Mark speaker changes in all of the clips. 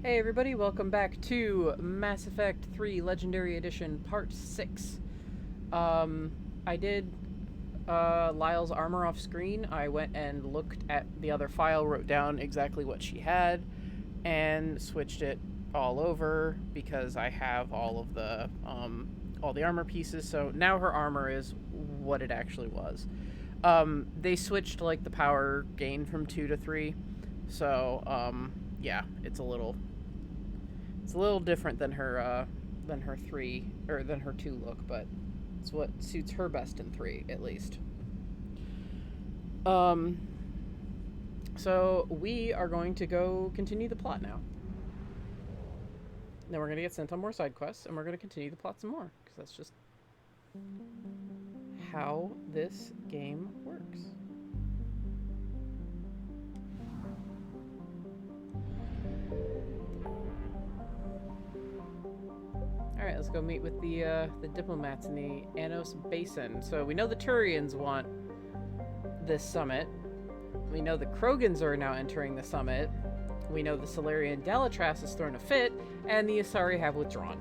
Speaker 1: Hey everybody, welcome back to Mass Effect 3 Legendary Edition Part 6. I did Lyall's armor off screen. I went and looked at the other file, wrote down exactly what she had, and switched it all over because I have all the armor pieces, so now her armor is what it actually was. They switched like the power gain from 2 to 3, so yeah, it's a little different than her 3 or than her 2 look, but it's what suits her best in 3 at least. So we are going to go continue the plot now. Then we're going to get sent on more side quests, and we're going to continue the plot some more, because that's just how this game works. Alright, let's go meet with the diplomats in the Anos Basin. So we know the Turians want this summit. We know the Krogans are now entering the summit. We know the Salarian Dalatrass has thrown a fit, and the Asari have withdrawn.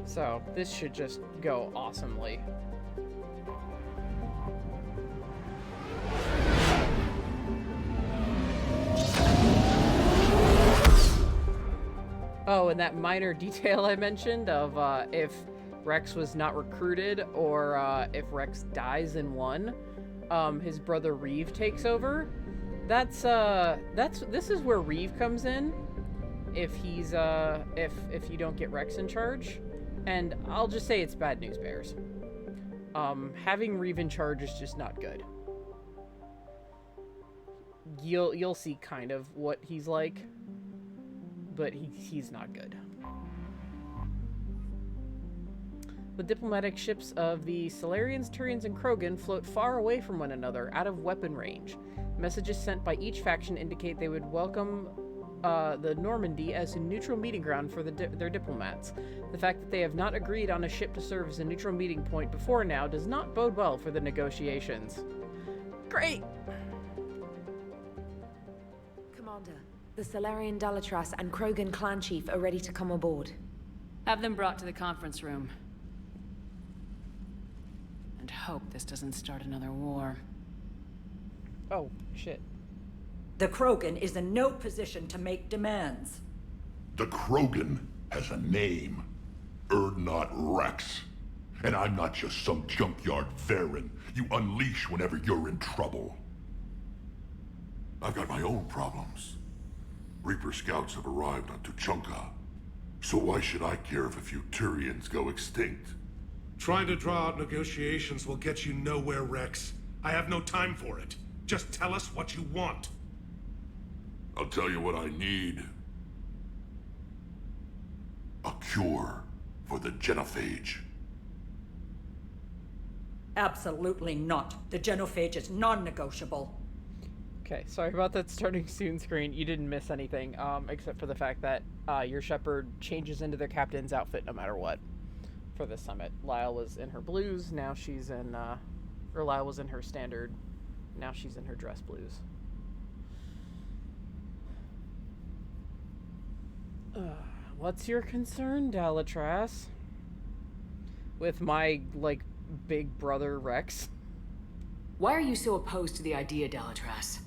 Speaker 1: So this should just go awesomely. Oh, and that minor detail I mentioned of if Rex was not recruited or if Rex dies in 1, his brother Reeve takes over. This is where Reeve comes in if he's if you don't get Rex in charge. And I'll just say it's bad news bears. Having Reeve in charge is just not good. You'll see kind of what he's like, but he's not good. The diplomatic ships of the Salarians, Turians, and Krogan float far away from one another, out of weapon range. Messages sent by each faction indicate they would welcome the Normandy as a neutral meeting ground for their diplomats. The fact that they have not agreed on a ship to serve as a neutral meeting point before now does not bode well for the negotiations. Great!
Speaker 2: Commander, the Salarian Dalatrass and Krogan clan chief are ready to come aboard.
Speaker 3: Have them brought to the conference room. And hope this doesn't start another war.
Speaker 1: Oh, shit.
Speaker 4: The Krogan is in no position to make demands.
Speaker 5: The Krogan has a name. Urdnot Rex. And I'm not just some junkyard Varen you unleash whenever you're in trouble. I've got my own problems. Reaper scouts have arrived on Tuchanka. So why should I care if a few Turians go extinct?
Speaker 6: Trying to draw out negotiations will get you nowhere, Rex. I have no time for it. Just tell us what you want.
Speaker 5: I'll tell you what I need. A cure for the genophage.
Speaker 4: Absolutely not. The genophage is non-negotiable.
Speaker 1: Okay, sorry about that starting soon screen. You didn't miss anything, except for the fact that your Shepherd changes into their captain's outfit no matter what for this summit. Lyall was in her blues, now she's in, or Lyall was in her standard, now she's in her dress blues. What's your concern, Dalatrass? With my, like, big brother Rex?
Speaker 3: Why are you so opposed to the idea, Dalatrass?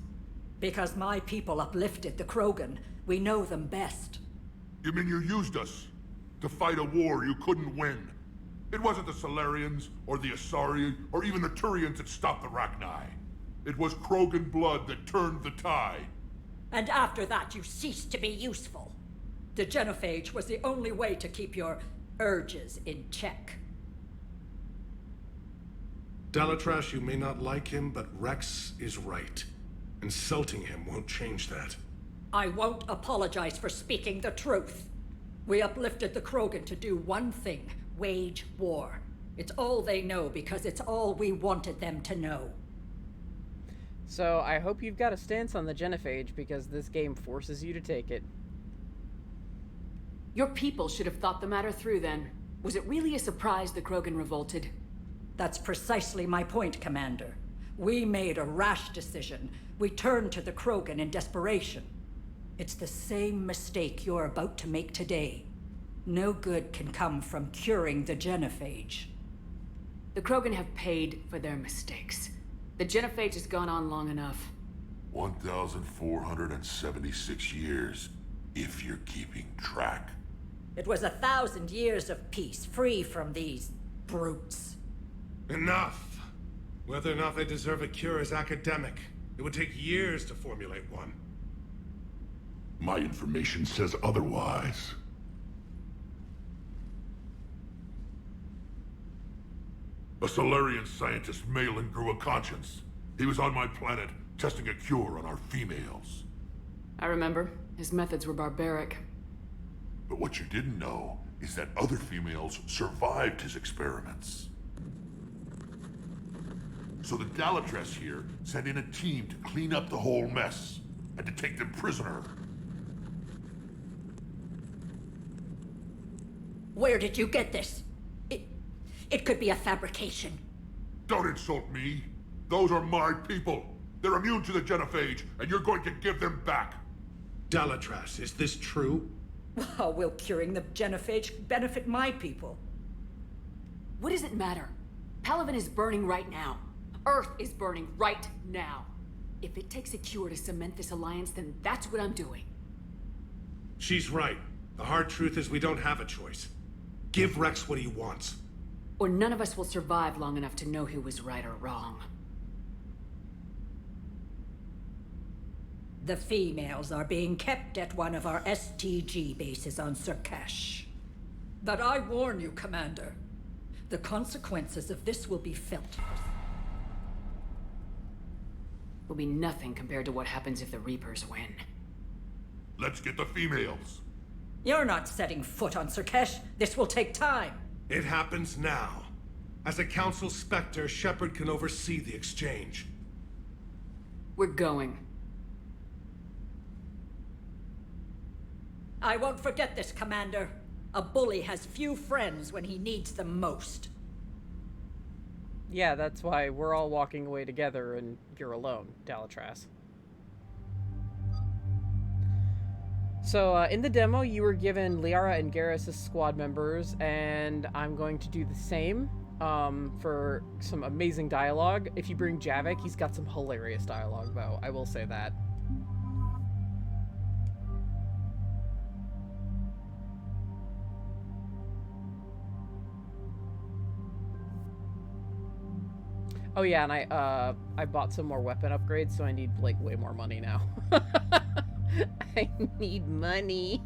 Speaker 4: Because my people uplifted the Krogan. We know them best.
Speaker 5: You mean you used us to fight a war you couldn't win? It wasn't the Salarians, or the Asari, or even the Turians that stopped the Rachni. It was Krogan blood that turned the tide.
Speaker 4: And after that, you ceased to be useful. The genophage was the only way to keep your urges in check.
Speaker 6: Dalatrass, you may not like him, but Rex is right. Insulting him won't change that.
Speaker 4: I won't apologize for speaking the truth. We uplifted the Krogan to do one thing: wage war. It's all they know because it's all we wanted them to know.
Speaker 1: So I hope you've got a stance on the genophage, because this game forces you to take it.
Speaker 3: Your people should have thought the matter through then. Was it really a surprise the Krogan revolted?
Speaker 4: That's precisely my point, Commander. We made a rash decision. We turned to the Krogan in desperation. It's the same mistake you're about to make today. No good can come from curing the genophage.
Speaker 3: The Krogan have paid for their mistakes. The genophage has gone on long enough.
Speaker 5: 1,476 years, if you're keeping track.
Speaker 4: It was 1,000 years of peace, free from these brutes.
Speaker 6: Enough! Whether or not they deserve a cure is academic. It would take years to formulate one.
Speaker 5: My information says otherwise. A Salarian scientist, Malin, grew a conscience. He was on my planet, testing a cure on our females.
Speaker 3: I remember. His methods were barbaric.
Speaker 5: But what you didn't know is that other females survived his experiments. So the dalatrass here sent in a team to clean up the whole mess, and to take them prisoner.
Speaker 4: Where did you get this? It could be a fabrication.
Speaker 5: Don't insult me. Those are my people. They're immune to the genophage, and you're going to give them back.
Speaker 6: Dalatrass, is this true?
Speaker 4: How will curing the genophage benefit my people?
Speaker 3: What does it matter? Palaven is burning right now. Earth is burning right now. If it takes a cure to cement this alliance, then that's what I'm doing.
Speaker 6: She's right. The hard truth is we don't have a choice. Give Rex what he wants.
Speaker 3: Or none of us will survive long enough to know who was right or wrong.
Speaker 4: The females are being kept at one of our STG bases on Surkash. But I warn you, Commander. The consequences of this will be felt.
Speaker 3: Will be nothing compared to what happens if the Reapers win.
Speaker 5: Let's get the females.
Speaker 4: You're not setting foot on Surkash. This will take time.
Speaker 6: It happens now. As a Council Spectre, Shepard can oversee the exchange.
Speaker 3: We're going.
Speaker 4: I won't forget this, Commander. A bully has few friends when he needs them most.
Speaker 1: Yeah, that's why we're all walking away together and you're alone, Dalatrass. So, in the demo, you were given Liara and Garrus as squad members, and I'm going to do the same for some amazing dialogue. If you bring Javik, he's got some hilarious dialogue, though. I will say that. Oh yeah, and I bought some more weapon upgrades, so I need, like, way more money now. I need money.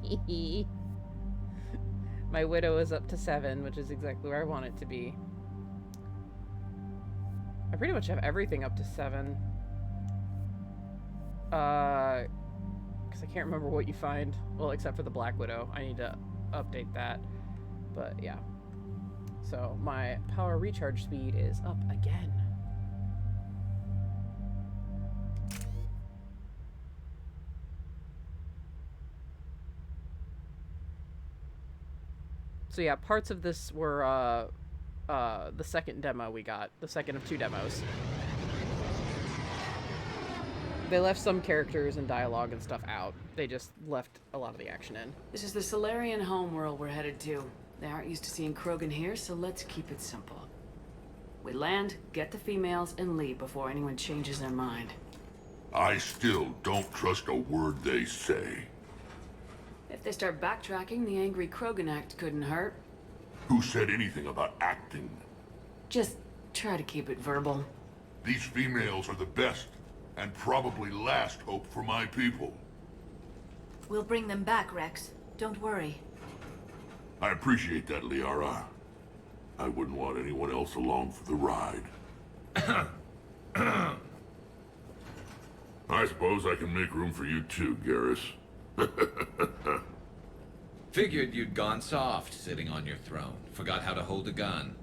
Speaker 1: My widow is up to 7, which is exactly where I want it to be. I pretty much have everything up to 7. Because I can't remember what you find. Well, except for the Black Widow. I need to update that. But, yeah. So, my power recharge speed is up again. So yeah, parts of this were the second demo we got, the second of 2 demos. They left some characters and dialogue and stuff out. They just left a lot of the action in.
Speaker 3: This is the Salarian homeworld we're headed to. They aren't used to seeing Krogan here, so let's keep it simple. We land, get the females, and leave before anyone changes their mind.
Speaker 5: I still don't trust a word they say.
Speaker 3: If they start backtracking, the angry Krogan act couldn't hurt.
Speaker 5: Who said anything about acting?
Speaker 3: Just try to keep it verbal.
Speaker 5: These females are the best, and probably last hope for my people.
Speaker 7: We'll bring them back, Rex. Don't worry.
Speaker 5: I appreciate that, Liara. I wouldn't want anyone else along for the ride. I suppose I can make room for you too, Garrus.
Speaker 8: Figured you'd gone soft sitting on your throne. Forgot how to hold a gun.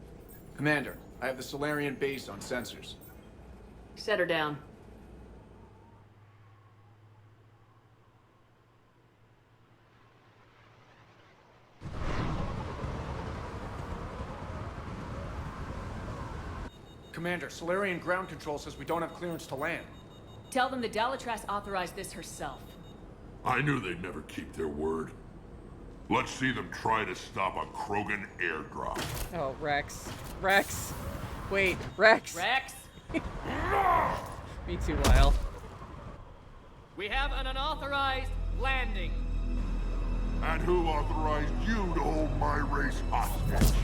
Speaker 9: Commander, I have the Salarian base on sensors.
Speaker 3: Set her down.
Speaker 9: Commander, Salarian ground control says we don't have clearance to land.
Speaker 3: Tell them the Dalatrass authorized this herself.
Speaker 5: I knew they'd never keep their word. Let's see them try to stop a Krogan airdrop.
Speaker 1: Oh, Rex. Rex! Wait, Rex!
Speaker 10: Rex,
Speaker 1: Me too, Lyall.
Speaker 10: we have an unauthorized landing.
Speaker 5: And who authorized you to hold my race hostage?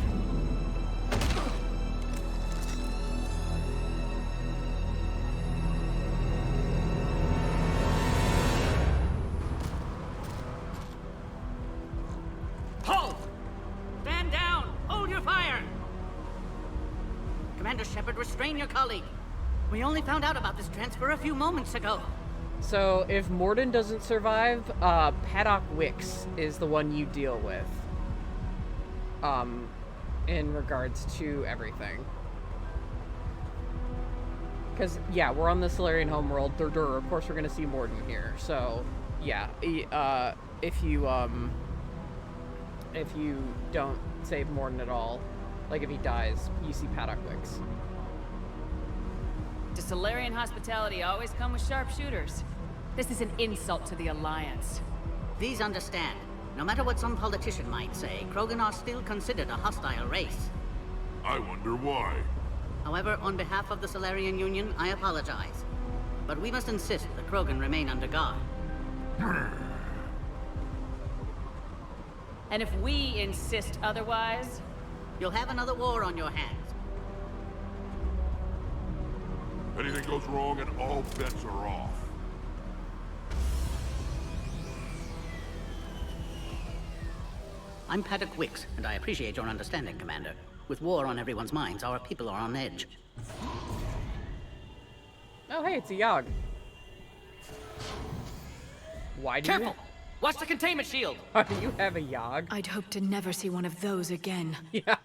Speaker 10: Halt! Stand down! Hold your fire!
Speaker 11: Commander Shepard, restrain your colleague. We only found out about this transfer a few moments ago.
Speaker 1: So, if Morden doesn't survive, Paddock Wicks is the one you deal with. In regards to everything. Because, yeah, we're on the Salarian homeworld. Of course we're gonna see Morden here. So, yeah, if you don't save Morden at all, like if he dies, you see Paddock Wicks.
Speaker 3: Does Salarian hospitality always come with sharpshooters? This is an insult to the Alliance.
Speaker 11: Please understand, no matter what some politician might say, Krogan are still considered a hostile race.
Speaker 5: I wonder why.
Speaker 11: However, on behalf of the Salarian Union, I apologize. But we must insist the Krogan remain under guard.
Speaker 3: And if we insist otherwise,
Speaker 11: You'll have another war on your hands.
Speaker 5: Anything goes wrong and all bets are off.
Speaker 11: I'm Paddock Wicks, and I appreciate your understanding, Commander. With war on everyone's minds, our people are on edge.
Speaker 1: Oh, hey, it's a Yogg. Why do
Speaker 10: Careful! Watch the containment shield!
Speaker 1: Why do you have a Yogg?
Speaker 2: I'd hope to never see one of those again.
Speaker 1: Yeah.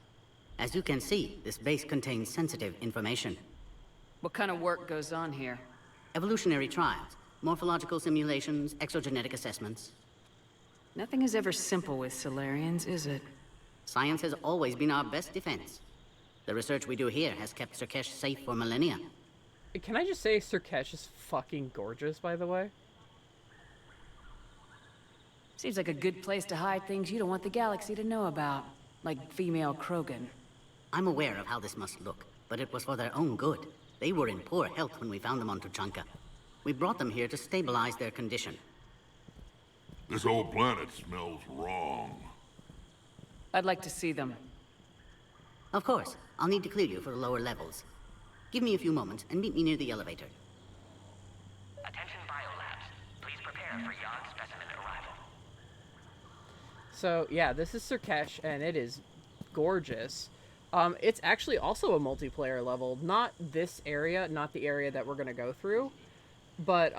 Speaker 11: As you can see, this base contains sensitive information.
Speaker 3: what kind of work goes on here?
Speaker 11: Evolutionary trials, morphological simulations, exogenetic assessments.
Speaker 3: Nothing is ever simple with Salarians, is it?
Speaker 11: Science has always been our best defense. The research we do here has kept Surkesh safe for millennia.
Speaker 1: Can I just say Surkesh is fucking gorgeous, by the way?
Speaker 3: Seems like a good place to hide things you don't want the galaxy to know about. Like female Krogan.
Speaker 11: I'm aware of how this must look, but it was for their own good. They were in poor health when we found them on Tuchanka. We brought them here to stabilize their condition.
Speaker 5: This whole planet smells wrong.
Speaker 3: I'd like to see them.
Speaker 11: Of course, I'll need to clear you for the lower levels. Give me a few moments and meet me near the elevator.
Speaker 12: Attention biolabs. Please prepare for Yogg specimen arrival.
Speaker 1: So, yeah, this is Surkesh, and it is gorgeous. It's actually also a multiplayer level. Not this area, not the area that we're going to go through. But,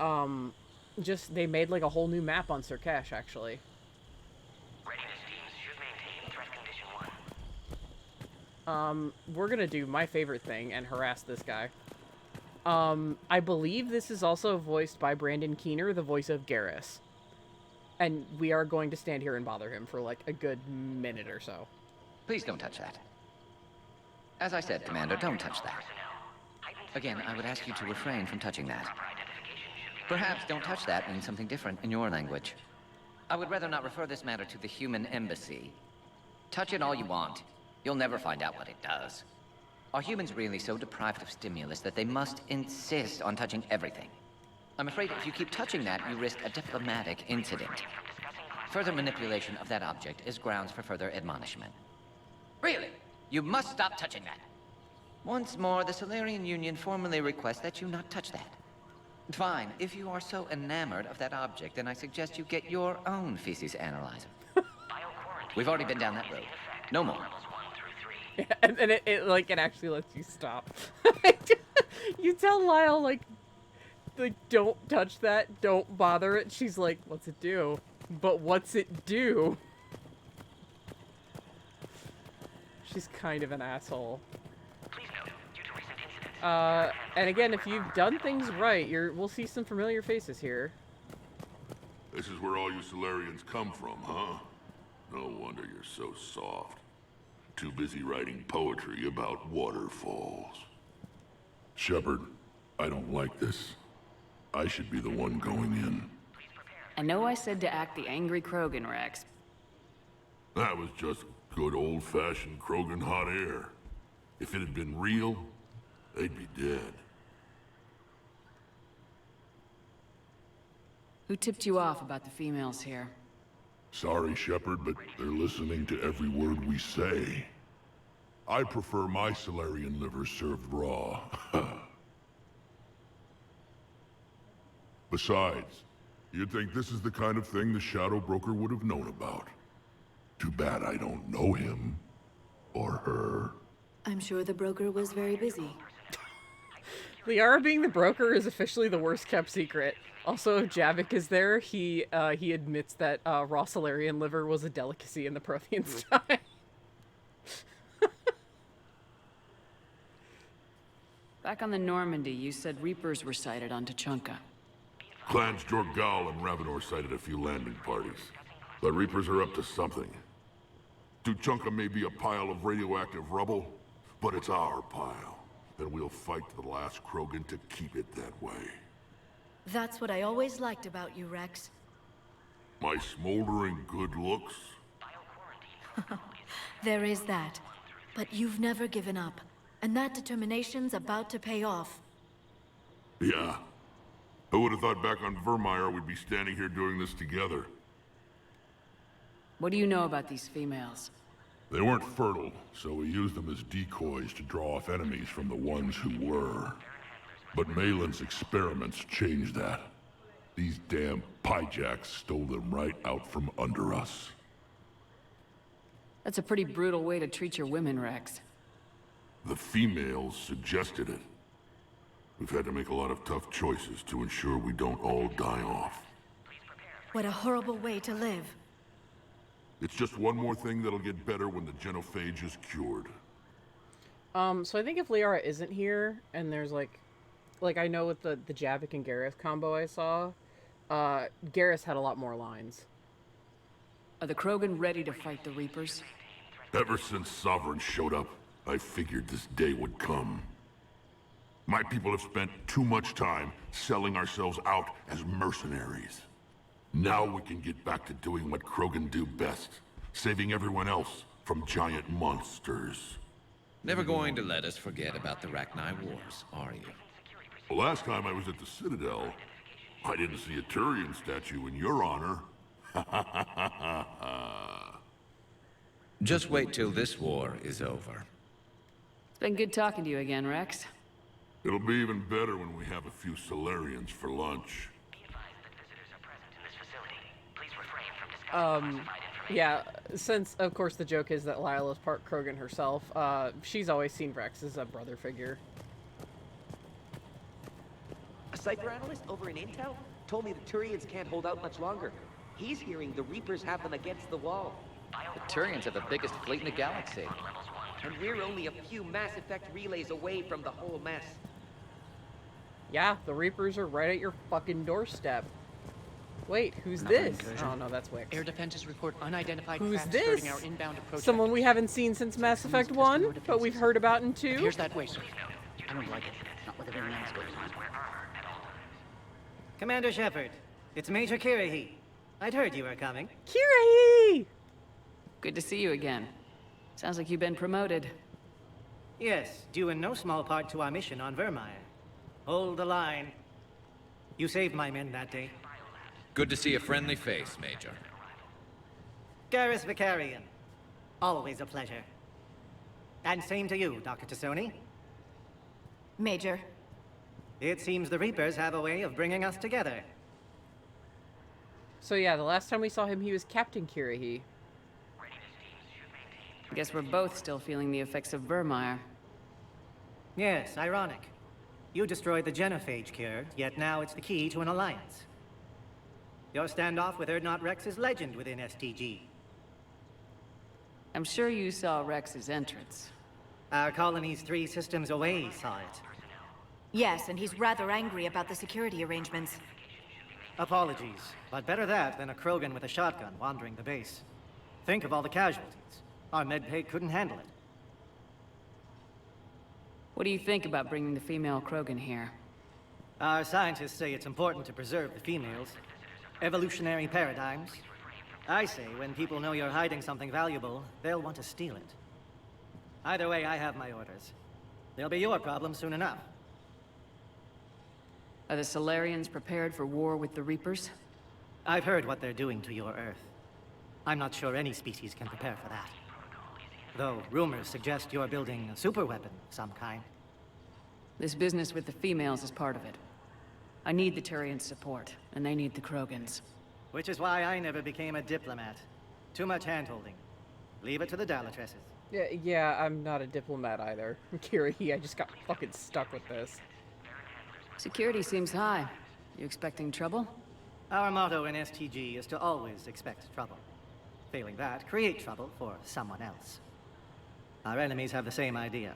Speaker 1: just, they made, like, a whole new map on Surkesh, actually.
Speaker 12: Readiness teams should maintain threat condition 1.
Speaker 1: We're going to do my favorite thing and harass this guy. I believe this is also voiced by Brandon Keener, the voice of Garrus. And we are going to stand here and bother him for, like, a good minute or so.
Speaker 13: Please don't touch that. As I said, Commander, don't touch that. Again, I would ask you to refrain from touching that. Perhaps don't touch that means something different in your language. I would rather not refer this matter to the human embassy. Touch it all you want. You'll never find out what it does. Are humans really so deprived of stimulus that they must insist on touching everything? I'm afraid if you keep touching that, you risk a diplomatic incident. Further manipulation of that object is grounds for further admonishment. Really? You must stop touching that. Once more, the Salarian Union formally requests that you not touch that. Fine, if you are so enamored of that object, then I suggest you get your own feces analyzer. We've already been down that road. No more.
Speaker 1: Yeah, and then it actually lets you stop. You tell Lyall, like, don't touch that, don't bother it. She's like, what's it do? But what's it do? She's kind of an asshole. And again, if you've done things right, we'll see some familiar faces here.
Speaker 5: This is where all you Salarians come from, huh? No wonder you're so soft. Too busy writing poetry about waterfalls. Shepard, I don't like this. I should be the one going in.
Speaker 3: I know I said to act the angry Krogan, Rex.
Speaker 5: That was just good old-fashioned krogan hot air. If it had been real, they'd be dead.
Speaker 3: Who tipped you off about the females here?
Speaker 5: Sorry, Shepard, but they're listening to every word we say. I prefer my salarian liver served raw. Besides, you'd think this is the kind of thing the Shadow Broker would have known about. Too bad I don't know him. Or her.
Speaker 7: I'm sure the broker was very busy.
Speaker 1: Liara being the broker is officially the worst kept secret. Also, if Javik is there, he admits that raw salarian liver was a delicacy in the Prothean's time.
Speaker 3: Back on the Normandy, you said Reapers were sighted on Tuchanka.
Speaker 5: Clans Jorgal and Ravenor sighted a few landing parties. The Reapers are up to something. Tuchanka may be a pile of radioactive rubble, but it's our pile. And we'll fight to the last Krogan to keep it that way.
Speaker 7: That's what I always liked about you, Rex.
Speaker 5: My smoldering good looks?
Speaker 7: There is that. But you've never given up. And that determination's about to pay off.
Speaker 5: Yeah. Who would have thought back on Vermeer we'd be standing here doing this together?
Speaker 3: What do you know about these females?
Speaker 5: They weren't fertile, so we used them as decoys to draw off enemies from the ones who were. But Malin's experiments changed that. These damn pyjacks stole them right out from under us.
Speaker 3: That's a pretty brutal way to treat your women, Rex.
Speaker 5: The females suggested it. We've had to make a lot of tough choices to ensure we don't all die off.
Speaker 7: What a horrible way to live.
Speaker 5: It's just one more thing that'll get better when the genophage is cured.
Speaker 1: So I think if Liara isn't here, and there's like I know with the Javik and Gareth combo I saw, Gareth had a lot more lines.
Speaker 3: Are the Krogan ready to fight the Reapers?
Speaker 5: Ever since Sovereign showed up, I figured this day would come. My people have spent too much time selling ourselves out as mercenaries. Now we can get back to doing what Krogan do best, saving everyone else from giant monsters.
Speaker 8: Never going to let us forget about the Rachni Wars, are you?
Speaker 5: The last time I was at the Citadel, I didn't see a Turian statue in your honor.
Speaker 8: Just wait till this war is over.
Speaker 3: It's been good talking to you again, Rex.
Speaker 5: It'll be even better when we have a few Salarians for lunch.
Speaker 1: Yeah, since, of course, the joke is that Lyall is part Krogan herself, she's always seen Rex as a brother figure.
Speaker 14: A Cypher analyst over in Intel told me the Turians can't hold out much longer. He's hearing the Reapers have them against the wall.
Speaker 13: The Turians have the biggest fleet in the galaxy.
Speaker 14: And we're only a few Mass Effect relays away from the whole mess.
Speaker 1: Yeah, the Reapers are right at your fucking doorstep. Wait, who's this? Oh no, that's Wix.
Speaker 15: Air defenses report unidentified
Speaker 1: Who's
Speaker 15: craft
Speaker 1: this?
Speaker 15: skirting our inbound approach.
Speaker 1: Someone we haven't seen since Mass Effect 1, but we've heard about in 2?
Speaker 15: Here's that way, sir.
Speaker 11: I don't like it. Not with everything else going on.
Speaker 16: Commander Shepard, it's Major Kirahi. I'd heard you were coming.
Speaker 1: Kirahi!
Speaker 3: Good to see you again. Sounds like you've been promoted.
Speaker 16: Yes, due in no small part to our mission on Vermeer. Hold the line. You saved my men that day.
Speaker 8: Good to see a friendly face, Major.
Speaker 16: Garrus Vicarian. Always a pleasure. And same to you, Dr. Tassoni.
Speaker 7: Major.
Speaker 16: It seems the Reapers have a way of bringing us together.
Speaker 1: So yeah, the last time we saw him, he was Captain Kirahi.
Speaker 3: I guess we're both still feeling the effects of Vermeer.
Speaker 16: Yes, ironic. You destroyed the genophage cure, yet now it's the key to an alliance. Your standoff with Urdnot Rex is legend within STG.
Speaker 3: I'm sure you saw Rex's entrance.
Speaker 16: Our colony's 3 systems away saw it.
Speaker 7: Yes, and he's rather angry about the security arrangements.
Speaker 16: Apologies, but better that than a Krogan with a shotgun wandering the base. Think of all the casualties. Our medbay couldn't handle it.
Speaker 3: What do you think about bringing the female Krogan here?
Speaker 16: Our scientists say it's important to preserve the females. Evolutionary paradigms. I say when people know you're hiding something valuable, they'll want to steal it. Either way, I have my orders. They'll be your problem soon enough.
Speaker 3: Are the Salarians prepared for war with the Reapers?
Speaker 16: I've heard what they're doing to your Earth. I'm not sure any species can prepare for that. Though rumors suggest you're building a superweapon of some kind.
Speaker 3: This business with the females is part of it. I need the Turians' support, and they need the Krogans.
Speaker 16: Which is why I never became a diplomat. Too much hand-holding. Leave it to the Dalatresses.
Speaker 1: Yeah, I'm not a diplomat either. Kiri, I just got fucking stuck with this.
Speaker 3: Security seems high. You expecting trouble?
Speaker 16: Our motto in STG is to always expect trouble. Failing that, create trouble for someone else. Our enemies have the same idea.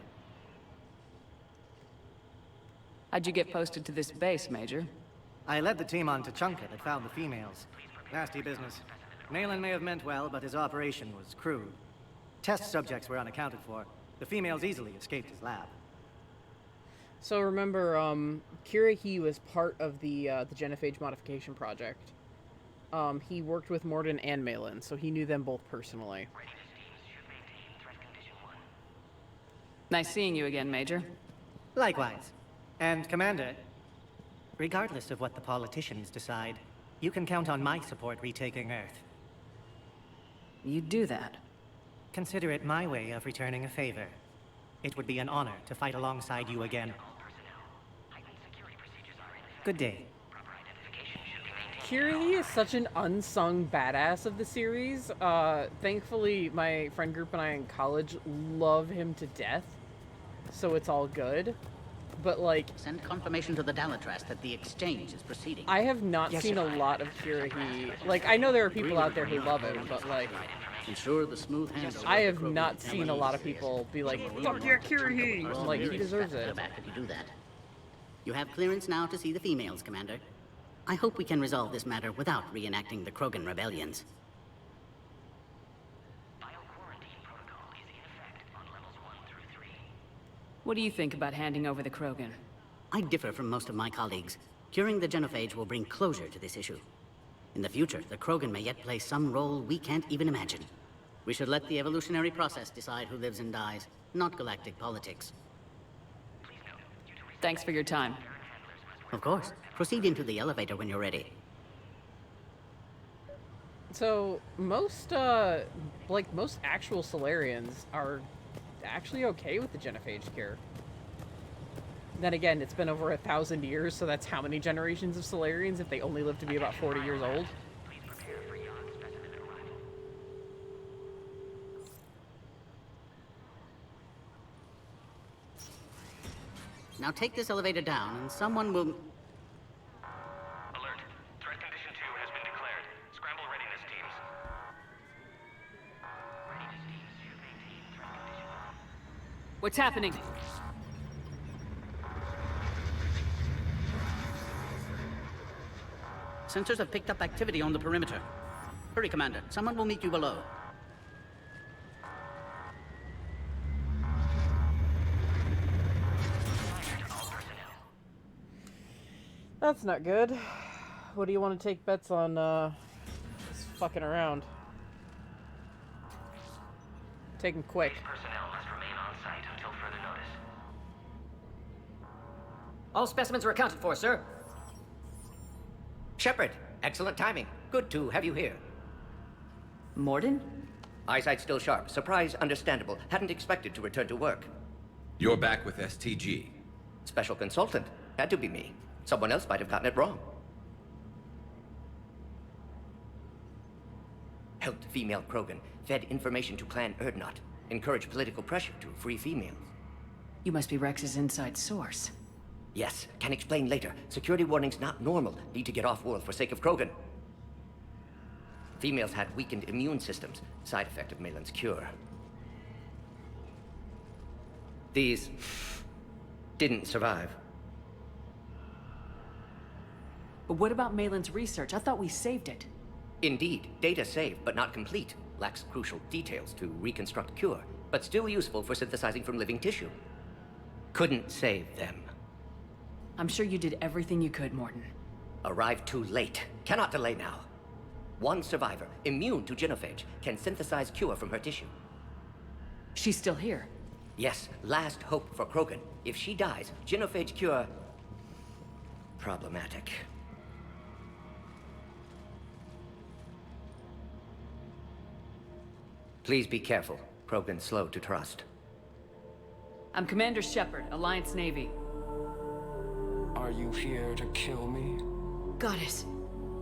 Speaker 3: How'd you get posted to this base, Major?
Speaker 16: I led the team on Tuchanka that found the females. Nasty business. Malin may have meant well, but his operation was crude. Test subjects were unaccounted for. The females easily escaped his lab.
Speaker 1: So remember, Kirihi was part of the genophage modification project. He worked with Morden and Malin, so he knew them both personally.
Speaker 3: Nice seeing you again, Major.
Speaker 16: Likewise. And, Commander, regardless of what the politicians decide, you can count on my support retaking Earth.
Speaker 3: You'd do that?
Speaker 16: Consider it my way of returning a favor. It would be an honor to fight alongside you again. Good day.
Speaker 1: Kiri is such an unsung badass of the series. Thankfully, my friend group and I in college love him to death, so it's all good. But, like...
Speaker 11: Send confirmation to the Dalatrass that the exchange is proceeding.
Speaker 1: I have not seen a lot of Kirihi. Like, I know there are people out there who love him, but, like...
Speaker 11: Ensure the smooth handover.
Speaker 1: I have not seen a lot of people be like, fuck yeah, Kirihi! Like, he deserves it.
Speaker 11: Back if you do that. You have clearance now to see the females, Commander. I hope we can resolve this matter without reenacting the Krogan rebellions.
Speaker 3: What do you think about handing over the Krogan?
Speaker 11: I differ from most of my colleagues. Curing the genophage will bring closure to this issue. In the future, the Krogan may yet play some role we can't even imagine. We should let the evolutionary process decide who lives and dies, not galactic politics.
Speaker 3: Thanks for your time.
Speaker 11: Of course. Proceed into the elevator when you're ready.
Speaker 1: So, most actual Salarians are actually okay with the genophage cure. Then again, it's been over 1,000 years, so that's how many generations of Salarians if they only live to be about 40 years old?
Speaker 11: Now take this elevator down, and someone will...
Speaker 12: Alert. Threat condition 2 has been declared. Scramble readiness teams.
Speaker 3: What's happening?
Speaker 11: Sensors have picked up activity on the perimeter. Hurry, Commander. Someone will meet you below.
Speaker 1: That's not good. What do you want to take bets on, just fucking around? Take them quick.
Speaker 12: Personnel must remain on site until further notice.
Speaker 15: All specimens are accounted for, sir.
Speaker 14: Shepard, excellent timing. Good to have you here.
Speaker 3: Morden?
Speaker 14: Eyesight still sharp. Surprise understandable. Hadn't expected to return to work.
Speaker 8: You're back with STG.
Speaker 14: Special consultant. Had to be me. Someone else might have gotten it wrong. Helped female Krogan. Fed information to Clan Erdnot. Encouraged political pressure to free females.
Speaker 3: You must be Rex's inside source.
Speaker 14: Yes, can explain later. Security warnings not normal. Need to get off-world for sake of Krogan. Females had weakened immune systems. Side effect of Malin's cure. These... didn't survive.
Speaker 3: But what about Malin's research? I thought we saved it.
Speaker 14: Indeed, data saved, but not complete. Lacks crucial details to reconstruct cure, but still useful for synthesizing from living tissue. Couldn't save them.
Speaker 3: I'm sure you did everything you could, Morden.
Speaker 14: Arrived too late. Cannot delay now. One survivor, immune to genophage, can synthesize cure from her tissue.
Speaker 3: She's still here.
Speaker 14: Yes, last hope for Krogan. If she dies, genophage cure... problematic. Please be careful. Krogan's slow to trust.
Speaker 3: I'm Commander Shepard, Alliance Navy.
Speaker 17: Are you here to kill me?
Speaker 7: Goddess,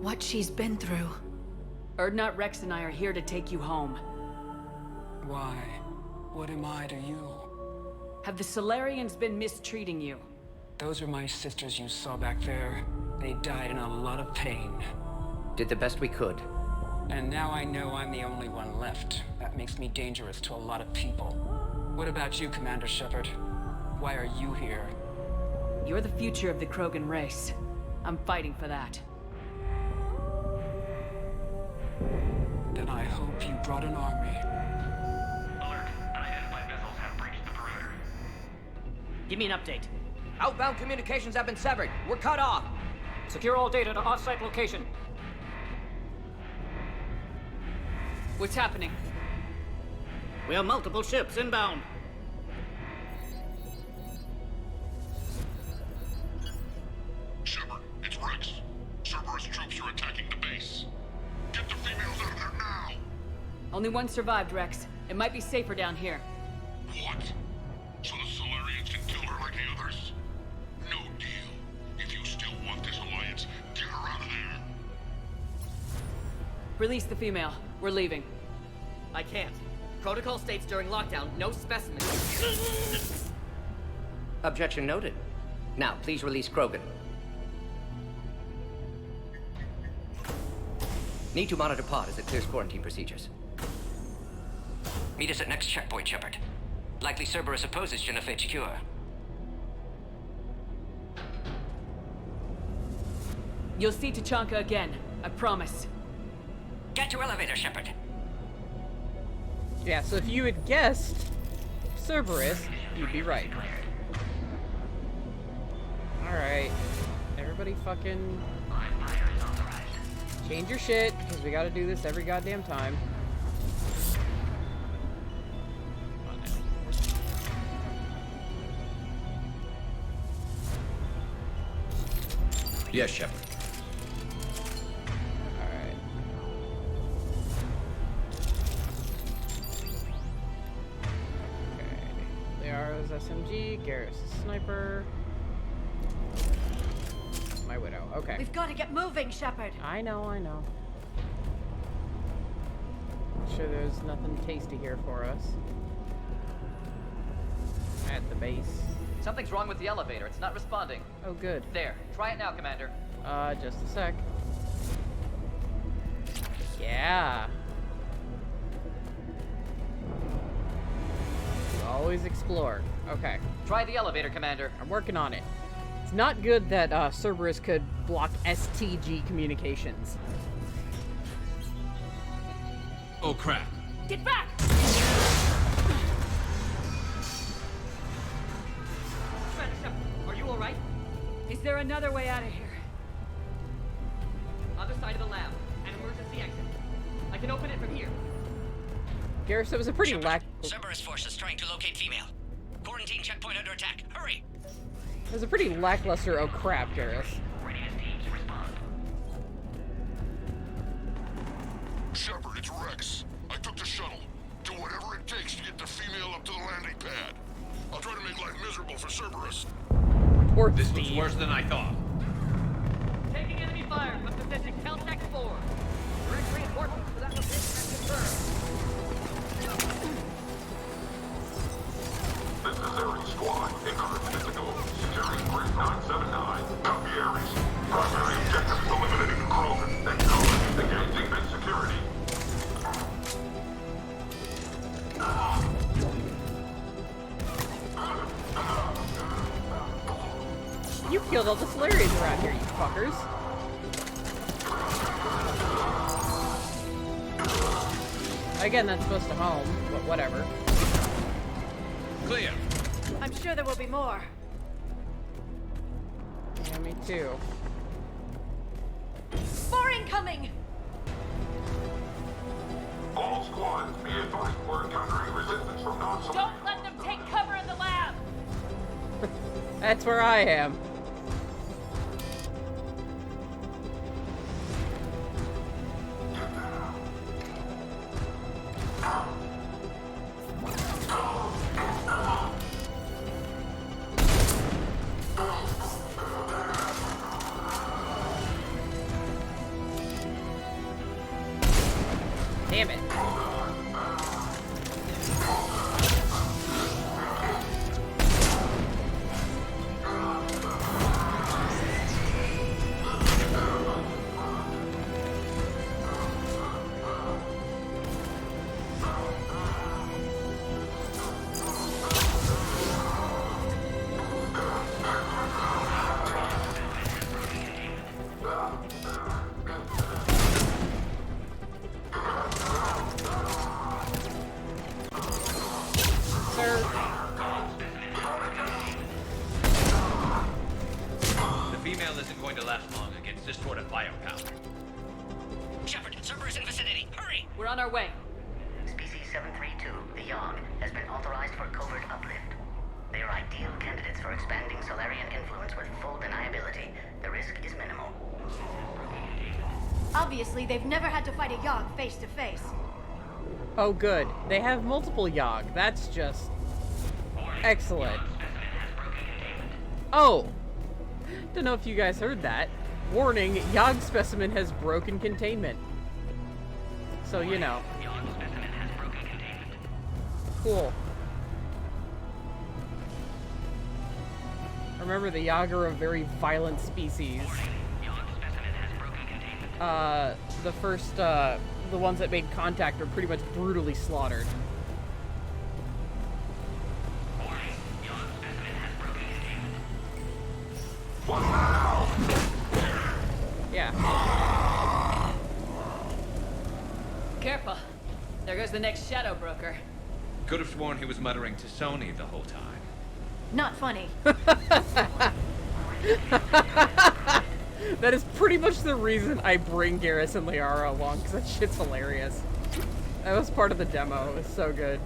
Speaker 7: what she's been through.
Speaker 3: Urdnot Rex and I are here to take you home.
Speaker 17: Why? What am I to you?
Speaker 3: Have the Salarians been mistreating you?
Speaker 17: Those are my sisters you saw back there. They died in a lot of pain.
Speaker 14: Did the best we could.
Speaker 17: And now I know I'm the only one left. That makes me dangerous to a lot of people. What about you, Commander Shepard? Why are you here?
Speaker 3: You're the future of the Krogan race. I'm fighting for that.
Speaker 17: Then I hope you brought an army.
Speaker 12: Alert. Unidentified vessels have breached the perimeter.
Speaker 15: Give me an update.
Speaker 14: Outbound communications have been severed. We're cut off.
Speaker 15: Secure all data to off-site location.
Speaker 3: What's happening?
Speaker 11: We have multiple ships inbound.
Speaker 5: Shepard, it's Rex. Cerberus troops are attacking the base. Get the females out of there now!
Speaker 3: Only one survived, Rex. It might be safer down here.
Speaker 5: What? So the Salarians can kill her like the others? No deal. If you still want this alliance, get her out of there.
Speaker 3: Release the female. We're leaving.
Speaker 15: I can't. Protocol states during lockdown, no specimens.
Speaker 14: Objection noted. Now, please release Krogan. Need to monitor pod as it clears quarantine procedures.
Speaker 18: Meet us at next checkpoint, Shepard. Likely Cerberus opposes genophage cure.
Speaker 3: You'll see Tachanka again. I promise.
Speaker 18: Get to elevator, Shepard.
Speaker 1: Yeah, so if you had guessed Cerberus, you'd be right. Alright. Everybody fucking... change your shit, because we gotta do this every goddamn time.
Speaker 8: Yes, Shepard.
Speaker 1: Alright. Okay. Lyall's SMG, Garrus' sniper. My widow. Okay.
Speaker 7: We've got to get moving, Shepard.
Speaker 1: I know, I know. Sure there's nothing tasty here for us. At the base.
Speaker 15: Something's wrong with the elevator. It's not responding.
Speaker 1: Oh, good.
Speaker 15: There. Try it now, Commander.
Speaker 1: Just a sec. Yeah. Always explore. Okay.
Speaker 15: Try the elevator, Commander.
Speaker 1: I'm working on it. It's not good that Cerberus could block STG communications.
Speaker 8: Oh, crap.
Speaker 3: Get back!
Speaker 15: Are you alright?
Speaker 3: Is there another way out of here?
Speaker 15: Other side of the lab. An emergency exit. I can open it from here.
Speaker 1: Garrus, that was a pretty
Speaker 18: Cerberus forces trying to locate female. Quarantine checkpoint under attack. Hurry!
Speaker 1: It was a pretty lackluster oh crap, Garrus.
Speaker 5: Shepard, it's Rex. I took the shuttle. Do whatever it takes to get the female up to the landing pad. I'll try to make life miserable for Cerberus.
Speaker 8: This looks worse than I thought.
Speaker 15: Taking enemy fire from position Caltech 4. Direct reinforcements for that location has confirmed.
Speaker 5: This is Ares Squad. Increment is to go. Securing Grid 979. Copy Ares. Primary objective eliminating the Krogan. Engaging base security.
Speaker 1: You killed all the Salarians around here, you fuckers. Again, that's supposed to home, but whatever.
Speaker 8: Clear.
Speaker 7: I'm sure there will be more.
Speaker 1: Yeah, me too.
Speaker 7: incoming!
Speaker 5: All squads, be advised we're encountering resistance from non-Salarian.
Speaker 15: Don't let them take cover in the lab!
Speaker 1: That's where I am. Damn it.
Speaker 8: The female isn't going to last long against this sort of firepower.
Speaker 18: Shepard, Cerberus in vicinity. Hurry!
Speaker 15: We're on our way.
Speaker 12: Species 732, the Yogg, has been authorized for covert uplift. They are ideal candidates for expanding Salarian influence with full deniability. The risk is minimal.
Speaker 7: Obviously, they've never had to fight a Yogg face to face.
Speaker 1: Oh, good. They have multiple Yogg. That's just excellent. Oh! Don't know if you guys heard that. Warning, Yogg specimen has broken containment. So, you know. Cool. Remember, the Yogg are a very violent species. The first, the ones that made contact are pretty much brutally slaughtered. Yeah.
Speaker 15: Careful. There goes the next shadow broker.
Speaker 8: Could have sworn he was muttering to Sony the whole time.
Speaker 7: Not funny.
Speaker 1: That is pretty much the reason I bring Garrus and Liara along, because that shit's hilarious. That was part of the demo. It was so good.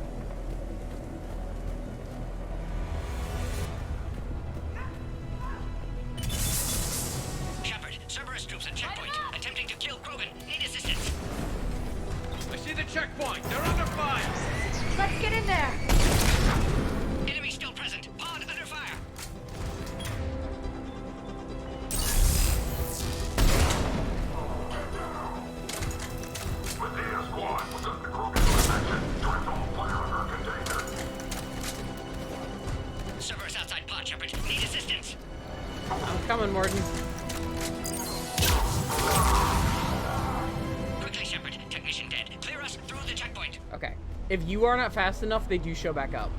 Speaker 18: Shepard, Cerberus troops at checkpoint. Attempting to kill Krogan. Need assistance.
Speaker 8: I see the checkpoint. They're under fire.
Speaker 7: Let's get in there!
Speaker 18: Enemy still present. Pod under fire.
Speaker 5: Medea squad was at the Krogan section. Direct all fire on her container.
Speaker 18: Cerberus outside pod, Shepard. Need assistance.
Speaker 1: I'm coming, Morton.
Speaker 18: Quickly, Shepard. Technician dead. Clear us through the checkpoint.
Speaker 1: Okay. If you are not fast enough, they do show back up.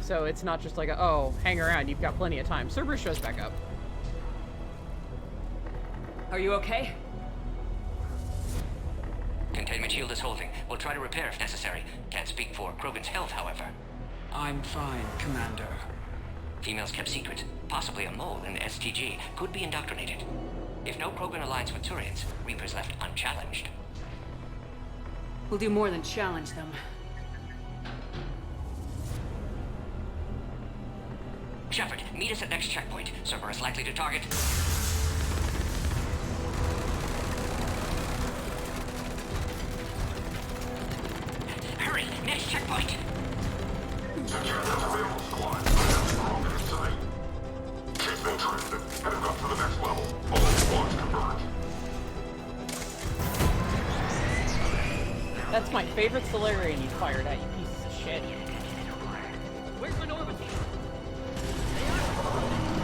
Speaker 1: So it's not just like, oh, hang around, you've got plenty of time. Cerberus shows back up.
Speaker 15: Are you okay?
Speaker 18: Containment shield is holding. We'll try to repair if necessary. Can't speak for Krogan's health, however.
Speaker 17: I'm fine, Commander.
Speaker 18: Females kept secret. Possibly a mole in the STG. Could be indoctrinated. If no Krogan aligns with Turians, Reapers left unchallenged.
Speaker 15: We'll do more than challenge them.
Speaker 18: Shepard, meet us at next checkpoint. Cerberus likely to target. Hurry! Next checkpoint!
Speaker 5: Secure the surveillance squad. I have the Krogan in sight. Keep interested. Heading up to the next level. All squads converge.
Speaker 1: That's my favorite Salarian you fired at, you pieces of shit.
Speaker 15: Where's Minority?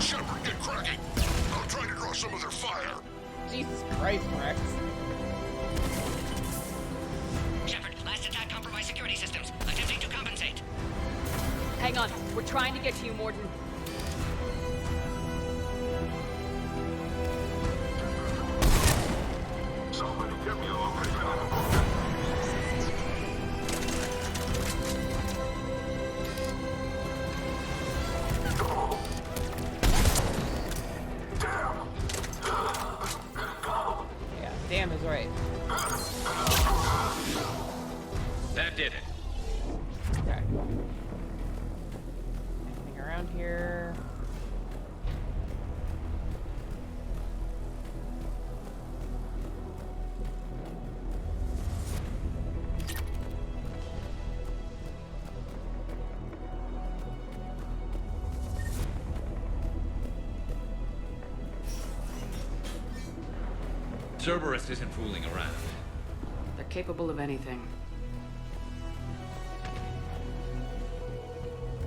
Speaker 5: Shepard, get cracking. I'm trying to draw some of their fire.
Speaker 1: Jesus Christ, Rex.
Speaker 18: Shepard, last attack compromised security systems. Attempting to compensate.
Speaker 15: Hang on. We're trying to get to you, Morton.
Speaker 5: Somebody get me a location on the Krogan.
Speaker 1: around here.
Speaker 8: Cerberus isn't fooling around.
Speaker 3: They're capable of anything.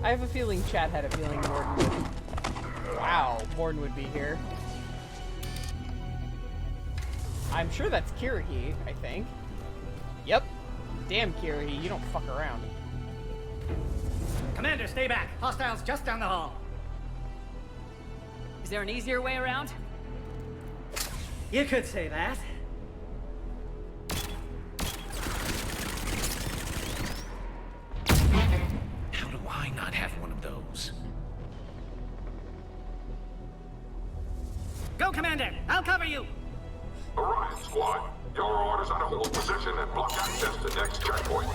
Speaker 1: I have a feeling Chad had a feeling Morden would... Wow, Morden would be here. I'm sure that's Kirahi, I think. Yep. Damn, Kirahi, you don't fuck around.
Speaker 16: Commander, stay back. Hostiles just down the hall.
Speaker 10: Is there an easier way around?
Speaker 16: You could say that.
Speaker 18: How do I not have one of those?
Speaker 16: Go, Commander! I'll cover you!
Speaker 19: Orion Squad, your orders are to hold position and block access to next checkpoint.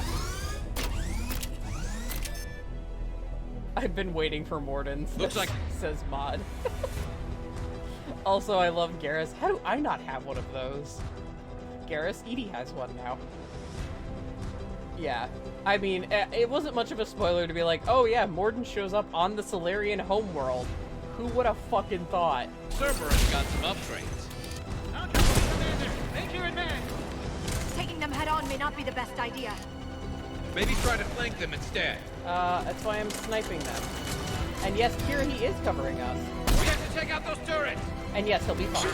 Speaker 1: I've been waiting for Morden.
Speaker 8: Looks like...
Speaker 1: says Mod. Also, I love Garrus. How do I not have one of those? Garrus? Edie has one now. Yeah. I mean, it wasn't much of a spoiler to be like, oh yeah, Morden shows up on the Salarian homeworld. Who would have fucking thought?
Speaker 8: Cerberus got some upgrades.
Speaker 10: Commander, make your advance.
Speaker 7: Taking them head on may not be the best idea.
Speaker 8: Maybe try to flank them instead.
Speaker 1: That's why I'm sniping them. And yes, Kirahi is covering us.
Speaker 8: We have to take out those turrets!
Speaker 1: And yes, he'll be fine.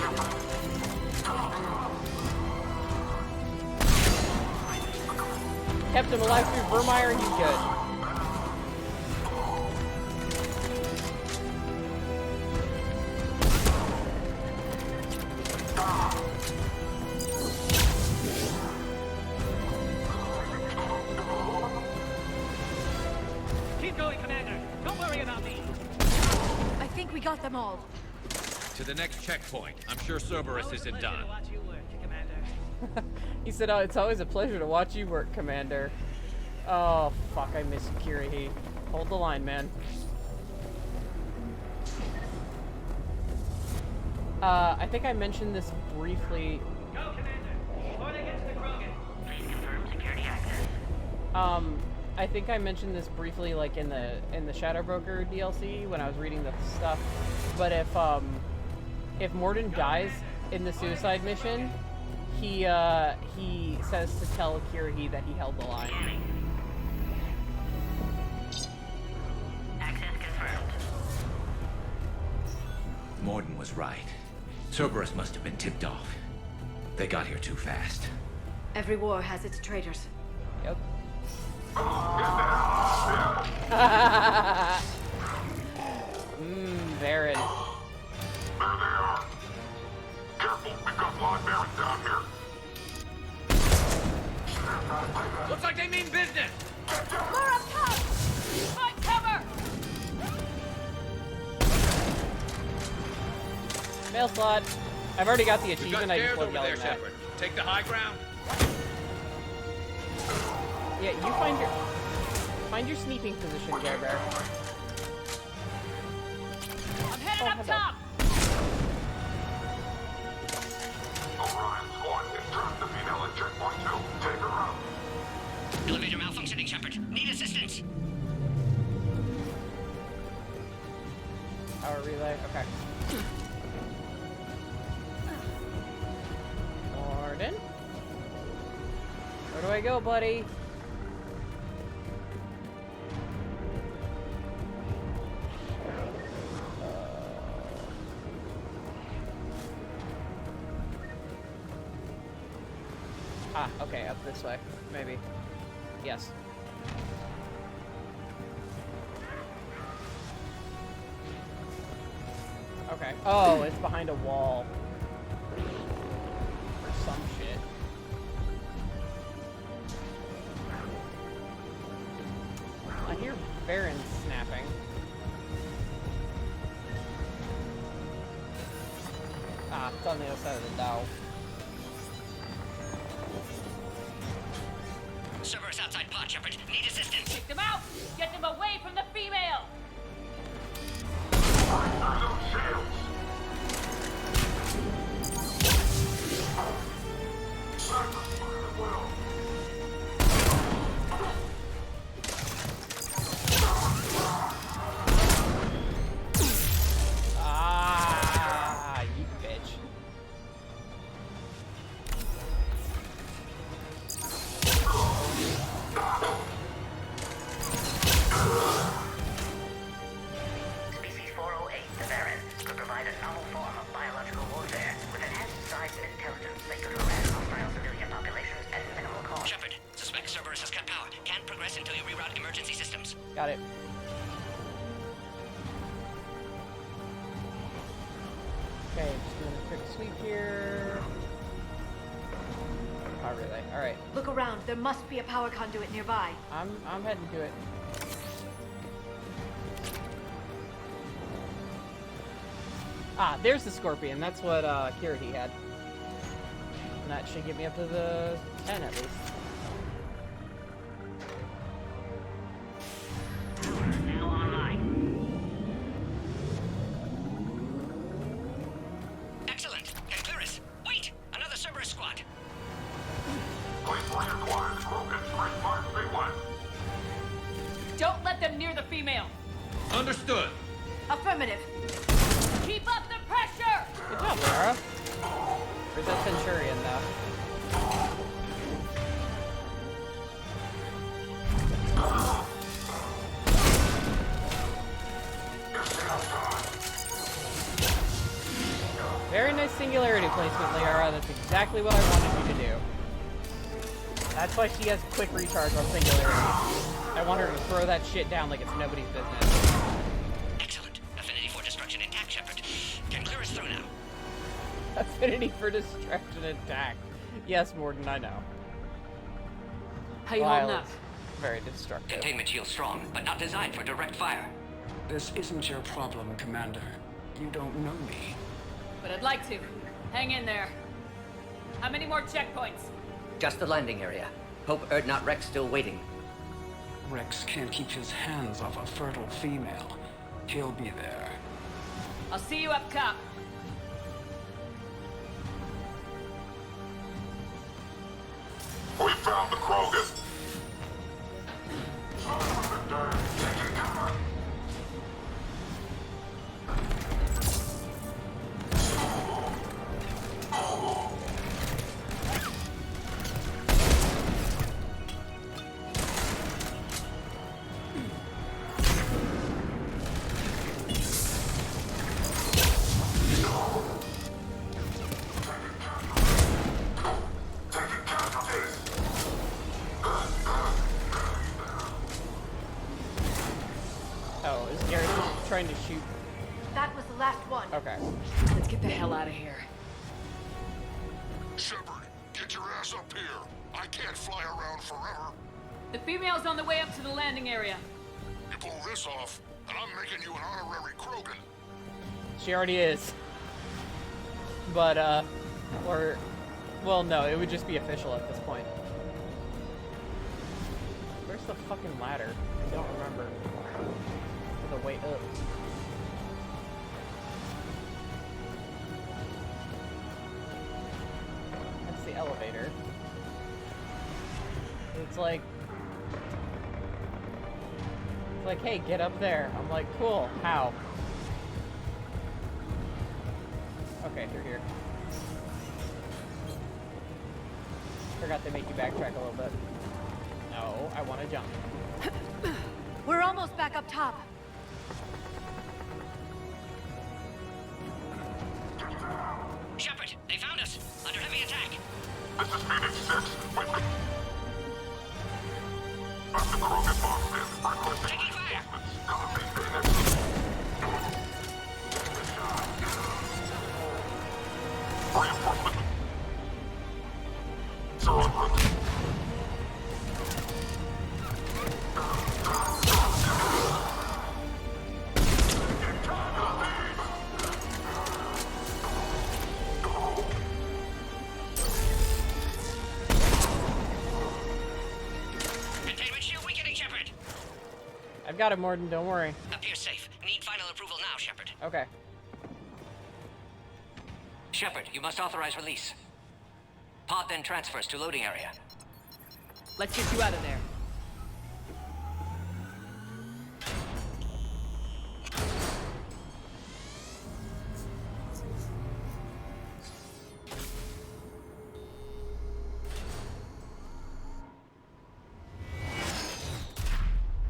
Speaker 1: Kept him alive through Vermeer, he's good.
Speaker 10: Keep going, Commander. Don't worry about me.
Speaker 7: I think we got them all.
Speaker 8: To the next checkpoint. I'm sure Cerberus isn't done.
Speaker 1: He said, oh, it's always a pleasure to watch you work, Commander. Oh, fuck, I miss Kirahi. Hold the line, man. I think I mentioned this briefly.
Speaker 10: Go, Commander. Before they get to the krogan.
Speaker 12: Please confirm security access.
Speaker 1: I think I mentioned this briefly, like in the Shadow Broker DLC when I was reading the stuff. But if Morden dies in the suicide mission, he says to tell Kirahi that he held the line.
Speaker 12: Access confirmed.
Speaker 8: Morden was right. Cerberus must have been tipped off. They got here too fast.
Speaker 7: Every war has its traitors.
Speaker 1: Yep. Varen.
Speaker 19: There they are. Careful, we've got live bearing down here.
Speaker 8: Looks like they mean business!
Speaker 15: More up top! Find cover!
Speaker 1: Mail slot. I've already got the
Speaker 8: We've got
Speaker 1: achievement. I just
Speaker 8: stairs
Speaker 1: love
Speaker 8: over
Speaker 1: yelling
Speaker 8: there,
Speaker 1: that.
Speaker 8: Shepard. Take the high ground.
Speaker 1: Yeah, you find your sneaking position, Care Bear.
Speaker 15: I'm headed up top!
Speaker 19: Orion Squad, it's turned to female at checkpoint 2. Take her out.
Speaker 18: Elevator malfunctioning, Shepard. Need assistance.
Speaker 1: Power relay. Okay. Morden? Where do I go, buddy? Okay, up this way. Maybe. Yes. Okay. Oh, it's behind a wall. Or some shit. I hear Varen snapping. Ah, it's on the other side of the Dow.
Speaker 18: Cerberus outside pod, Shepard. Need assistance.
Speaker 15: Take them out! Get them away from the female!
Speaker 1: sweep here. Not really. All right.
Speaker 7: Look around. There must be a power conduit nearby.
Speaker 1: I'm heading to it. Ah, there's the scorpion. That's what Kiriti had. And that should get me up to the 10 at least.
Speaker 12: Now online.
Speaker 18: Excellent. And Clearus, wait! Another Cerberus squad.
Speaker 19: Place where you're quiet, Krogan. Great mark, big one.
Speaker 15: Don't let them near the female.
Speaker 8: Understood.
Speaker 7: Affirmative.
Speaker 15: Keep up the pressure!
Speaker 1: Good job, Lara. Where's that Centurion, though? Very nice singularity placement, Liara. That's exactly what I wanted you to do. That's why she has quick recharge on singularity. I want her to throw that shit down like it's nobody's business.
Speaker 18: Excellent. Affinity for destruction intact, Shepard. Can clear us through now.
Speaker 1: Affinity for distraction attack. Yes, Morden, I know.
Speaker 3: How you holding up?
Speaker 1: Very destructive.
Speaker 18: Containment shield strong, but not designed for direct fire.
Speaker 17: This isn't your problem, Commander. You don't know me.
Speaker 15: But I'd like to. Hang in there. How many more checkpoints?
Speaker 14: Just the landing area. Hope Erdnot Rex still waiting.
Speaker 17: Rex can't keep his hands off a fertile female. He'll be there.
Speaker 15: I'll see you up top.
Speaker 19: We found the Krogan.
Speaker 1: Oh, is Garrett trying to shoot?
Speaker 7: That was the last one.
Speaker 1: Okay.
Speaker 3: Let's get the hell out of here.
Speaker 19: Shepard, get your ass up here. I can't fly around forever.
Speaker 15: The female's on the way up to the landing area.
Speaker 19: You pull this off, and I'm making you an honorary Krogan.
Speaker 1: She already is. But, or... Well, no, it would just be official at this point. Where's the fucking ladder? I don't remember. The way up. That's the elevator. It's like, hey, get up there. I'm like, cool. How? Okay, through here. Forgot to make you backtrack a little bit. No, I want to jump.
Speaker 7: We're almost back up top.
Speaker 18: Shepard, they found us. Under heavy attack.
Speaker 19: This is Phoenix 6. We've got... the Krogan bombed in. Requesting reinforcements. Copy, Phoenix. Reinforcement. Zero route.
Speaker 18: Containment shield weakening, Shepard.
Speaker 1: I've got it, Morden, don't worry.
Speaker 18: Appears safe. Need final approval now, Shepard.
Speaker 1: Okay.
Speaker 18: Shepard, you must authorize release. Pod then transfers to loading area.
Speaker 15: Let's get you out of there.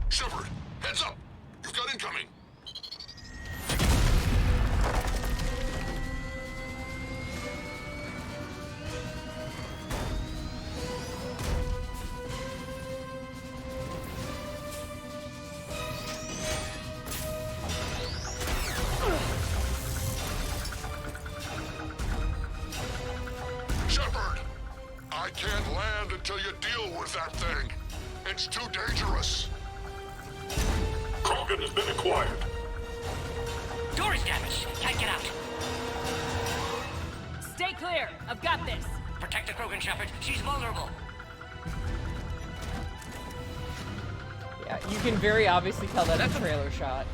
Speaker 19: Shepard, heads up. You've got incoming. has been acquired.
Speaker 18: Door is damaged. Can't get out.
Speaker 15: Stay clear. I've got this.
Speaker 18: Protect the Krogan, Shepard. She's vulnerable.
Speaker 1: Yeah, you can very obviously tell that's a trailer shot.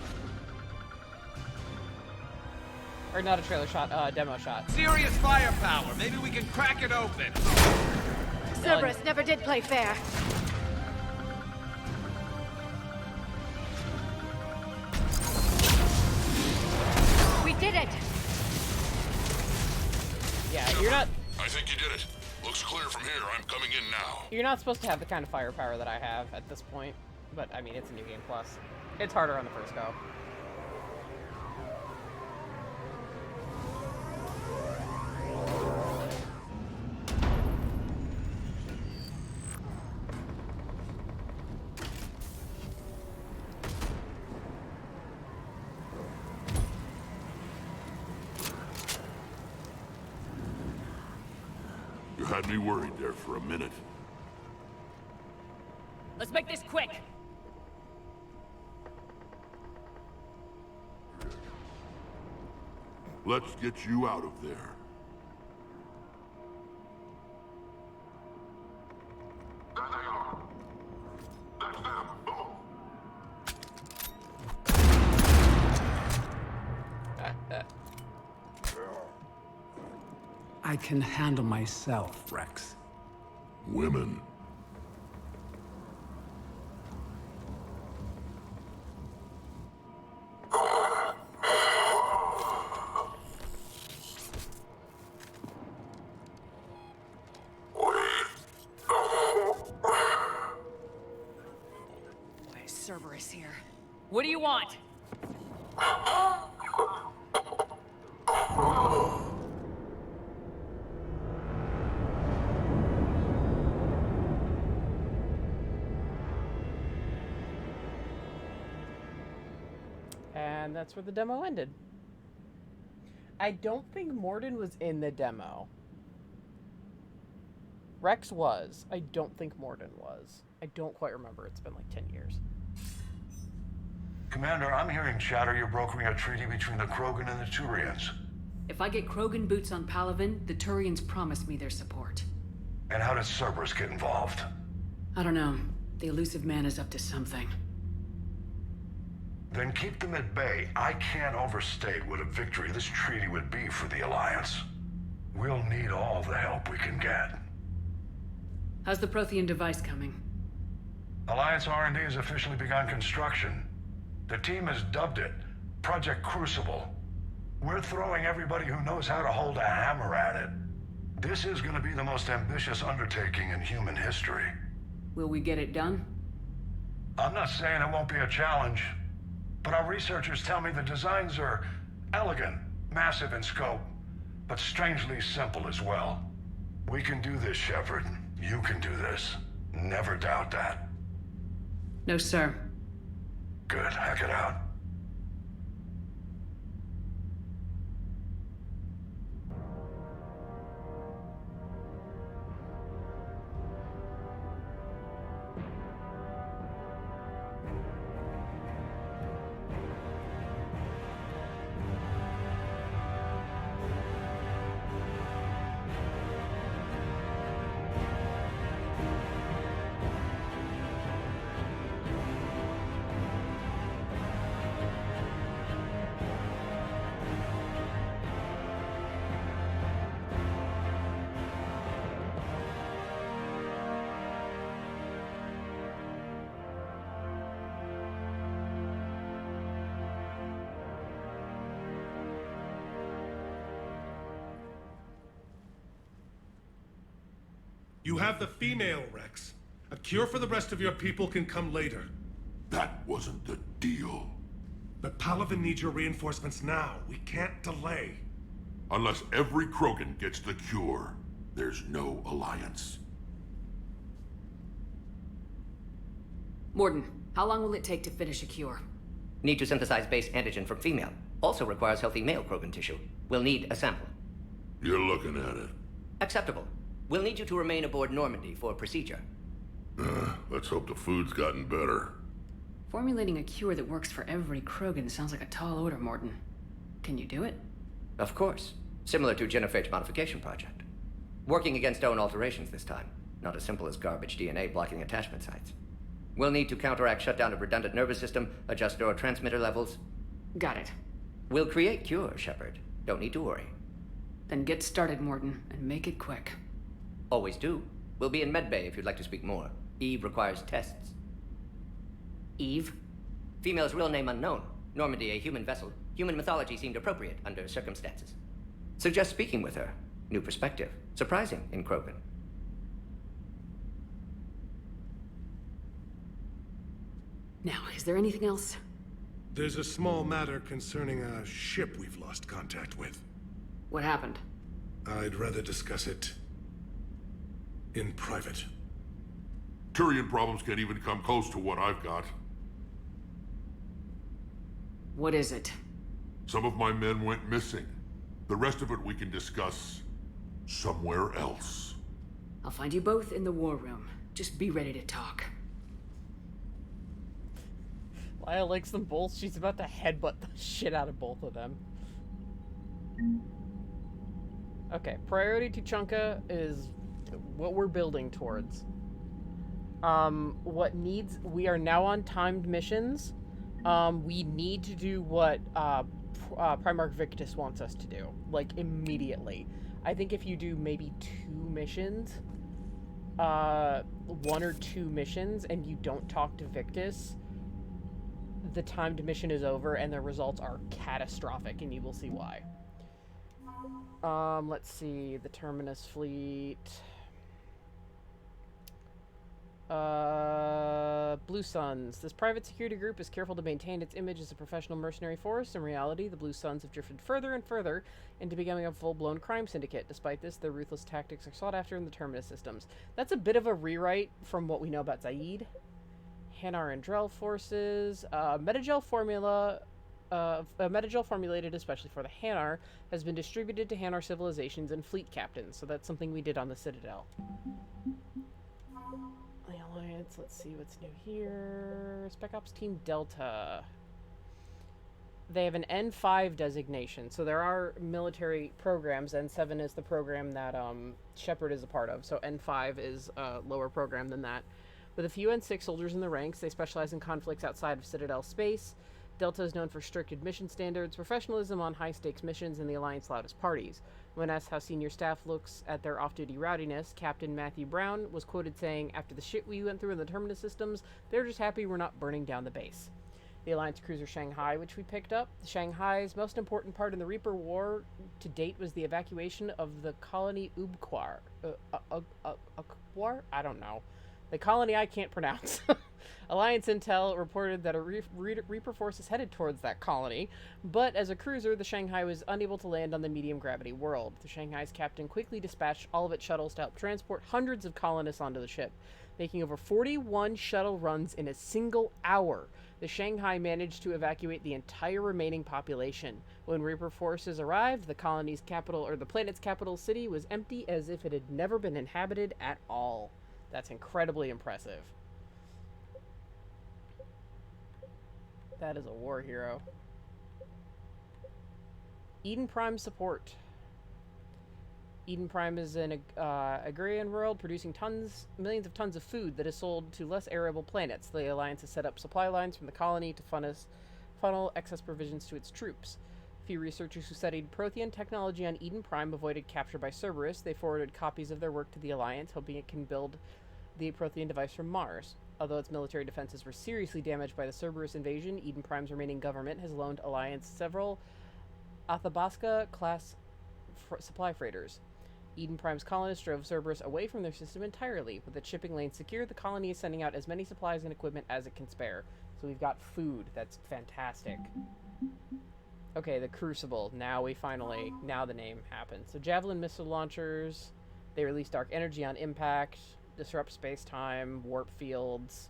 Speaker 1: Or not a trailer shot, demo shot.
Speaker 8: Serious firepower. Maybe we can crack it open.
Speaker 7: Cerberus never did play fair. We did it!
Speaker 1: Yeah, you're not...
Speaker 19: I think you did it. Looks clear from here. I'm coming in now.
Speaker 1: You're not supposed to have the kind of firepower that I have at this point. But, I mean, it's a New Game Plus. It's harder on the first go.
Speaker 19: You had me worried there for a minute.
Speaker 15: Let's make this quick.
Speaker 19: Let's get you out of there. There they are. That's them.
Speaker 20: I can handle myself, Rex.
Speaker 19: Women.
Speaker 15: Cerberus here. What do you want?
Speaker 1: And that's where the demo ended. I don't think Morden was in the demo. Rex was. I don't think Morden was. I don't quite remember. It's been like 10 years.
Speaker 21: Commander, I'm hearing chatter you're brokering a treaty between the Krogan and the Turians.
Speaker 3: If I get Krogan boots on Palaven, the Turians promise me their support.
Speaker 21: And how does Cerberus get involved?
Speaker 3: I don't know. The elusive man is up to something.
Speaker 21: Then keep them at bay. I can't overstate what a victory this treaty would be for the Alliance. We'll need all the help we can get.
Speaker 3: How's the Prothean device coming?
Speaker 21: Alliance R&D has officially begun construction. The team has dubbed it Project Crucible. We're throwing everybody who knows how to hold a hammer at it. This is going to be the most ambitious undertaking in human history.
Speaker 3: Will we get it done?
Speaker 21: I'm not saying it won't be a challenge, but our researchers tell me the designs are elegant, massive in scope, but strangely simple as well. We can do this, Shepard. You can do this. Never doubt that.
Speaker 3: No, sir.
Speaker 21: Good. Hack it out.
Speaker 6: You have the female, Rex. A cure for the rest of your people can come later.
Speaker 19: That wasn't the deal.
Speaker 6: But Palaven needs your reinforcements now. We can't delay.
Speaker 19: Unless every Krogan gets the cure, there's no alliance.
Speaker 3: Morden, how long will it take to finish a cure?
Speaker 14: Need to synthesize base antigen from female. Also requires healthy male Krogan tissue. We'll need a sample.
Speaker 19: You're looking at it.
Speaker 14: Acceptable. We'll need you to remain aboard Normandy for procedure.
Speaker 19: Let's hope the food's gotten better.
Speaker 3: Formulating a cure that works for every krogan sounds like a tall order, Morton. Can you do it?
Speaker 18: Of course. Similar to Genophage modification project. Working against own alterations this time. Not as simple as garbage DNA blocking attachment sites. We'll need to counteract shutdown of redundant nervous system, adjust neurotransmitter levels.
Speaker 3: Got it.
Speaker 18: We'll create cure, Shepard. Don't need to worry.
Speaker 3: Then get started, Morton, and make it quick.
Speaker 18: Always do. We'll be in medbay if you'd like to speak more. Eve requires tests.
Speaker 3: Eve?
Speaker 18: Female's real name unknown. Normandy, a human vessel. Human mythology seemed appropriate under circumstances. Suggest speaking with her. New perspective. Surprising in Krogan.
Speaker 3: Now, is there anything else?
Speaker 6: There's a small matter concerning a ship we've lost contact with.
Speaker 3: What happened?
Speaker 6: I'd rather discuss it in private.
Speaker 5: Turian problems can't even come close to what I've got.
Speaker 3: What is it?
Speaker 5: Some of my men went missing. The rest of it we can discuss somewhere else.
Speaker 3: I'll find you both in the war room. Just be ready to talk.
Speaker 1: Lyall likes them both. She's about to headbutt the shit out of both of them. Okay, priority to Chunka is what we're building towards. We are now on timed missions. We need to do what Primarch Victus wants us to do, like, immediately. I think if you do maybe 2 missions, 1 or 2 missions, and you don't talk to Victus, the timed mission is over and the results are catastrophic, and you will see why. Let's see, the Terminus fleet. Blue Suns. This private security group is careful to maintain its image as a professional mercenary force. In reality, the Blue Suns have drifted further and further into becoming a full-blown crime syndicate. Despite this, their ruthless tactics are sought after in the Terminus systems. That's a bit of a rewrite from what we know about Zaid. Hanar and Drell forces. Metagel formulated especially for the Hanar has been distributed to Hanar civilizations and fleet captains, so that's something we did on the Citadel. The Alliance, let's see what's new here. Spec Ops Team Delta. They have an N5 designation, so there are military programs. N7 is the program that Shepard is a part of, so N5 is a lower program than that. With a few N6 soldiers in the ranks, they specialize in conflicts outside of Citadel space. Delta is known for strict admission standards, professionalism on high-stakes missions, and the Alliance loudest parties. When asked how senior staff looks at their off-duty rowdiness, Captain Matthew Brown was quoted saying, "After the shit we went through in the Terminus systems, they're just happy we're not burning down the base." The Alliance cruiser Shanghai, which we picked up. Shanghai's most important part in the Reaper War to date was the evacuation of the colony Ubquar. I don't know. The colony I can't pronounce. Alliance Intel reported that a Reaper force is headed towards that colony, but as a cruiser, the Shanghai was unable to land on the medium-gravity world. The Shanghai's captain quickly dispatched all of its shuttles to help transport hundreds of colonists onto the ship, making over 41 shuttle runs in a single hour. The Shanghai managed to evacuate the entire remaining population. When Reaper forces arrived, the colony's capital, or the planet's capital city, was empty as if it had never been inhabited at all. That's incredibly impressive. That is a war hero. Eden Prime support. Eden Prime is an agrarian world producing millions of tons of food that is sold to less arable planets. The Alliance has set up supply lines from the colony to funnel excess provisions to its troops. A few researchers who studied Prothean technology on Eden Prime avoided capture by Cerberus. They forwarded copies of their work to the Alliance, hoping it can build the Prothean device from Mars. Although its military defenses were seriously damaged by the Cerberus invasion, Eden Prime's remaining government has loaned Alliance several Athabasca-class supply freighters. Eden Prime's colonists drove Cerberus away from their system entirely. With its shipping lane secure, the colony is sending out as many supplies and equipment as it can spare. So we've got food. That's fantastic. Okay, the Crucible. Now the name happens. So Javelin missile launchers. They release dark energy on impact. Disrupt space-time, warp fields.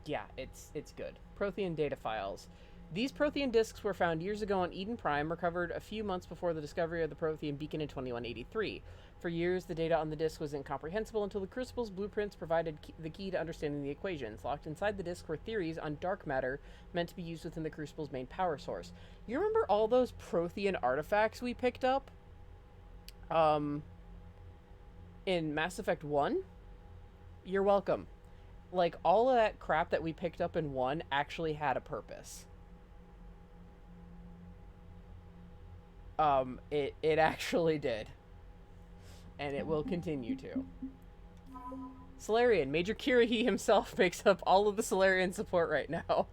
Speaker 1: Yeah, it's good. Prothean data files. These Prothean discs were found years ago on Eden Prime, recovered a few months before the discovery of the Prothean beacon in 2183. For years, the data on the disc was incomprehensible until the Crucible's blueprints provided the key to understanding the equations. Locked inside the disc were theories on dark matter meant to be used within the Crucible's main power source. You remember all those Prothean artifacts we picked up? In Mass Effect 1? You're welcome. Like, all of that crap that we picked up in 1 actually had a purpose. It actually did. And it will continue to. Salarian. Major Kirrahe himself makes up all of the Salarian support right now.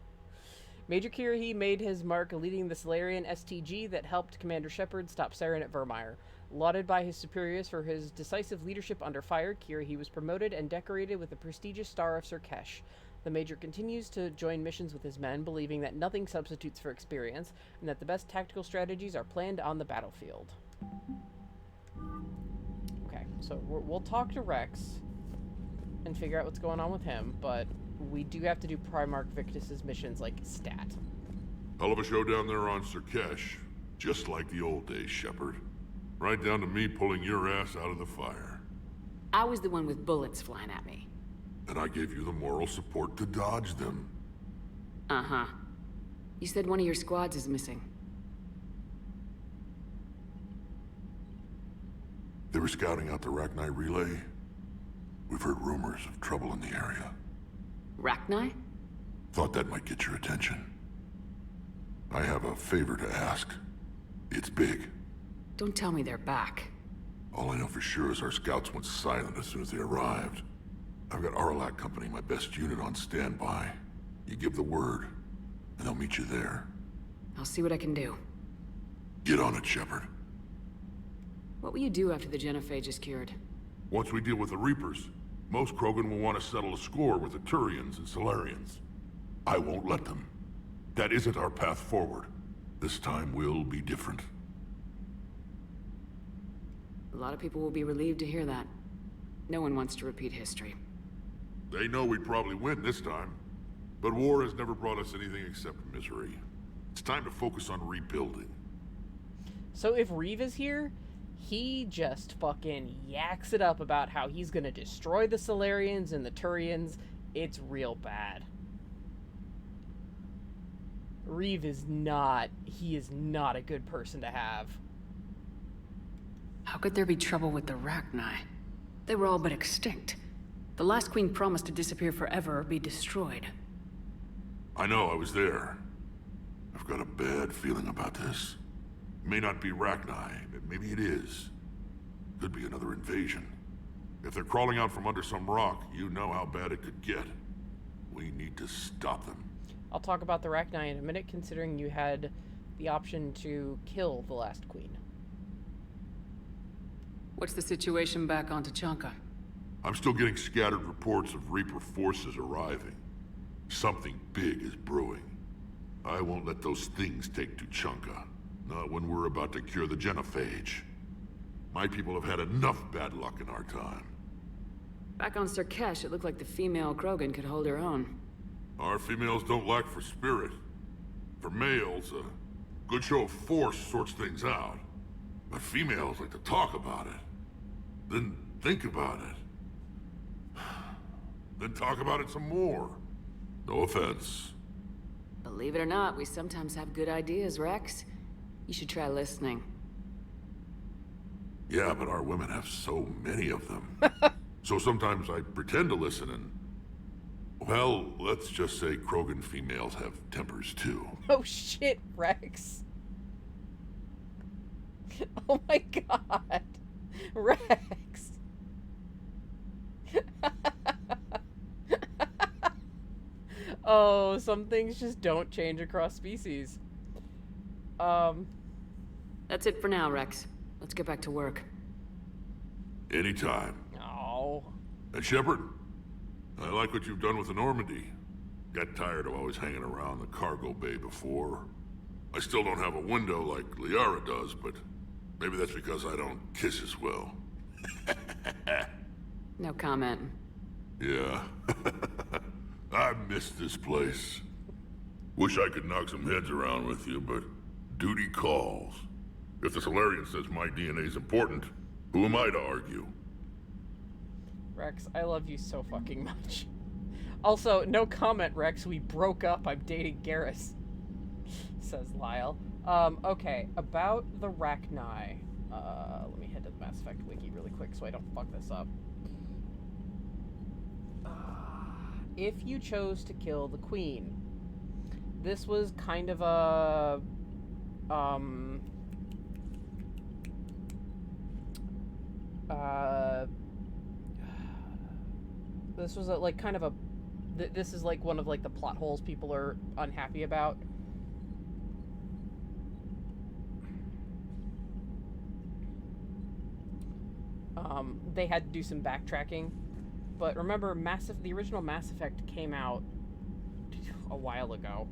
Speaker 1: Major Kirrahe made his mark leading the Salarian STG that helped Commander Shepard stop Saren at Vermeer. Lauded by his superiors for his decisive leadership under fire, Kirrahe was promoted and decorated with the prestigious Star of Surkesh. The Major continues to join missions with his men, believing that nothing substitutes for experience, and that the best tactical strategies are planned on the battlefield. Okay, so we'll talk to Rex and figure out what's going on with him, but we do have to do Primarch Victus's missions, like, stat.
Speaker 5: Hell of a show down there on Surkesh. Just like the old days, Shepard. Right down to me pulling your ass out of the fire.
Speaker 3: I was the one with bullets flying at me.
Speaker 5: And I gave you the moral support to dodge them.
Speaker 3: Uh-huh. You said one of your squads is missing.
Speaker 5: They were scouting out the Rachni relay. We've heard rumors of trouble in the area.
Speaker 3: Rachni?
Speaker 5: Thought that might get your attention. I have a favor to ask. It's big.
Speaker 3: Don't tell me they're back.
Speaker 5: All I know for sure is our scouts went silent as soon as they arrived. I've got Aralak Company, my best unit, on standby. You give the word, and they'll meet you there.
Speaker 3: I'll see what I can do.
Speaker 5: Get on it, Shepard.
Speaker 3: What will you do after the genophage is cured?
Speaker 5: Once we deal with the Reapers, most Krogan will want to settle a score with the Turians and Salarians. I won't let them. That isn't our path forward. This time will be different.
Speaker 3: A lot of people will be relieved to hear that. No one wants to repeat history.
Speaker 5: They know we'd probably win this time. But war has never brought us anything except misery. It's time to focus on rebuilding.
Speaker 1: So if Reeve is here, he just fucking yaks it up about how he's gonna destroy the Salarians and the Turians. It's real bad. Reeve is not a good person to have.
Speaker 3: How could there be trouble with the Rachni? They were all but extinct. The last queen promised to disappear forever or be destroyed.
Speaker 5: I know, I was there. I've got a bad feeling about this. It may not be Rachni, but maybe it is. Could be another invasion. If they're crawling out from under some rock, you know how bad it could get. We need to stop them.
Speaker 1: I'll talk about the Rachni in a minute, considering you had the option to kill the last queen.
Speaker 3: What's the situation back on Tuchanka?
Speaker 5: I'm still getting scattered reports of Reaper forces arriving. Something big is brewing. I won't let those things take Tuchanka. Not when we're about to cure the genophage. My people have had enough bad luck in our time.
Speaker 3: Back on Surkesh, it looked like the female krogan could hold her own.
Speaker 5: Our females don't lack for spirit. For males, a good show of force sorts things out. But females like to talk about it. Then think about it. Then talk about it some more. No offense.
Speaker 3: Believe it or not, we sometimes have good ideas, Rex. You should try listening.
Speaker 5: Yeah, but our women have so many of them. So sometimes I pretend to listen and... Well, let's just say Krogan females have tempers too.
Speaker 1: Oh shit, Rex. Oh my god. Rex. Oh, some things just don't change across species.
Speaker 3: That's it for now, Rex. Let's get back to work.
Speaker 5: Anytime.
Speaker 1: Oh.
Speaker 5: And Shepard, I like what you've done with the Normandy. Got tired of always hanging around the cargo bay before. I still don't have a window like Liara does, but maybe that's because I don't kiss as well.
Speaker 3: No comment.
Speaker 5: Yeah. I miss this place. Wish I could knock some heads around with you, but duty calls. If the Salarian says my DNA is important, who am I to argue?
Speaker 1: Rex, I love you so fucking much. Also, no comment, Rex. We broke up. I'm dating Garrus. Says Lyall. Okay, about the Rachni. Let me head to the Mass Effect wiki really quick so I don't fuck this up. If you chose to kill the Queen, this was kind of a... this was like kind of a... This is like one of like the plot holes people are unhappy about. They had to do some backtracking, but remember, the original Mass Effect came out a while ago,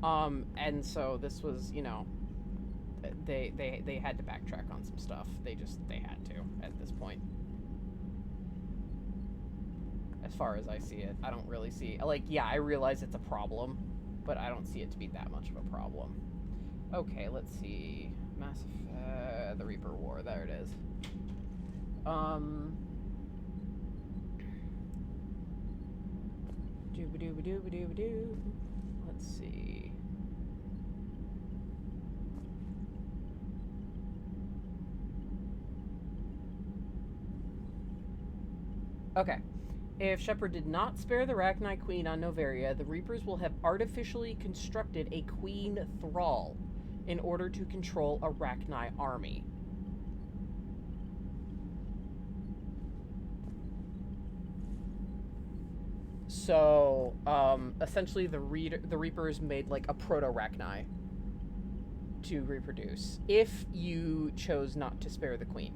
Speaker 1: and so this was, you know, they had to backtrack on some stuff. They had to at this point. As far as I see it, I don't really see, like, yeah, I realize it's a problem, but I don't see it to be that much of a problem. Okay, let's see. Mass Effect, the Reaper War, there it is. Dooba-dooba-dooba-dooba-doo. Let's see. Okay. If Shepard did not spare the Rachni Queen on Noveria, the Reapers will have artificially constructed a Queen Thrall in order to control a Rachni army. So, essentially the Reapers made like a proto-Rachni to reproduce, if you chose not to spare the Queen.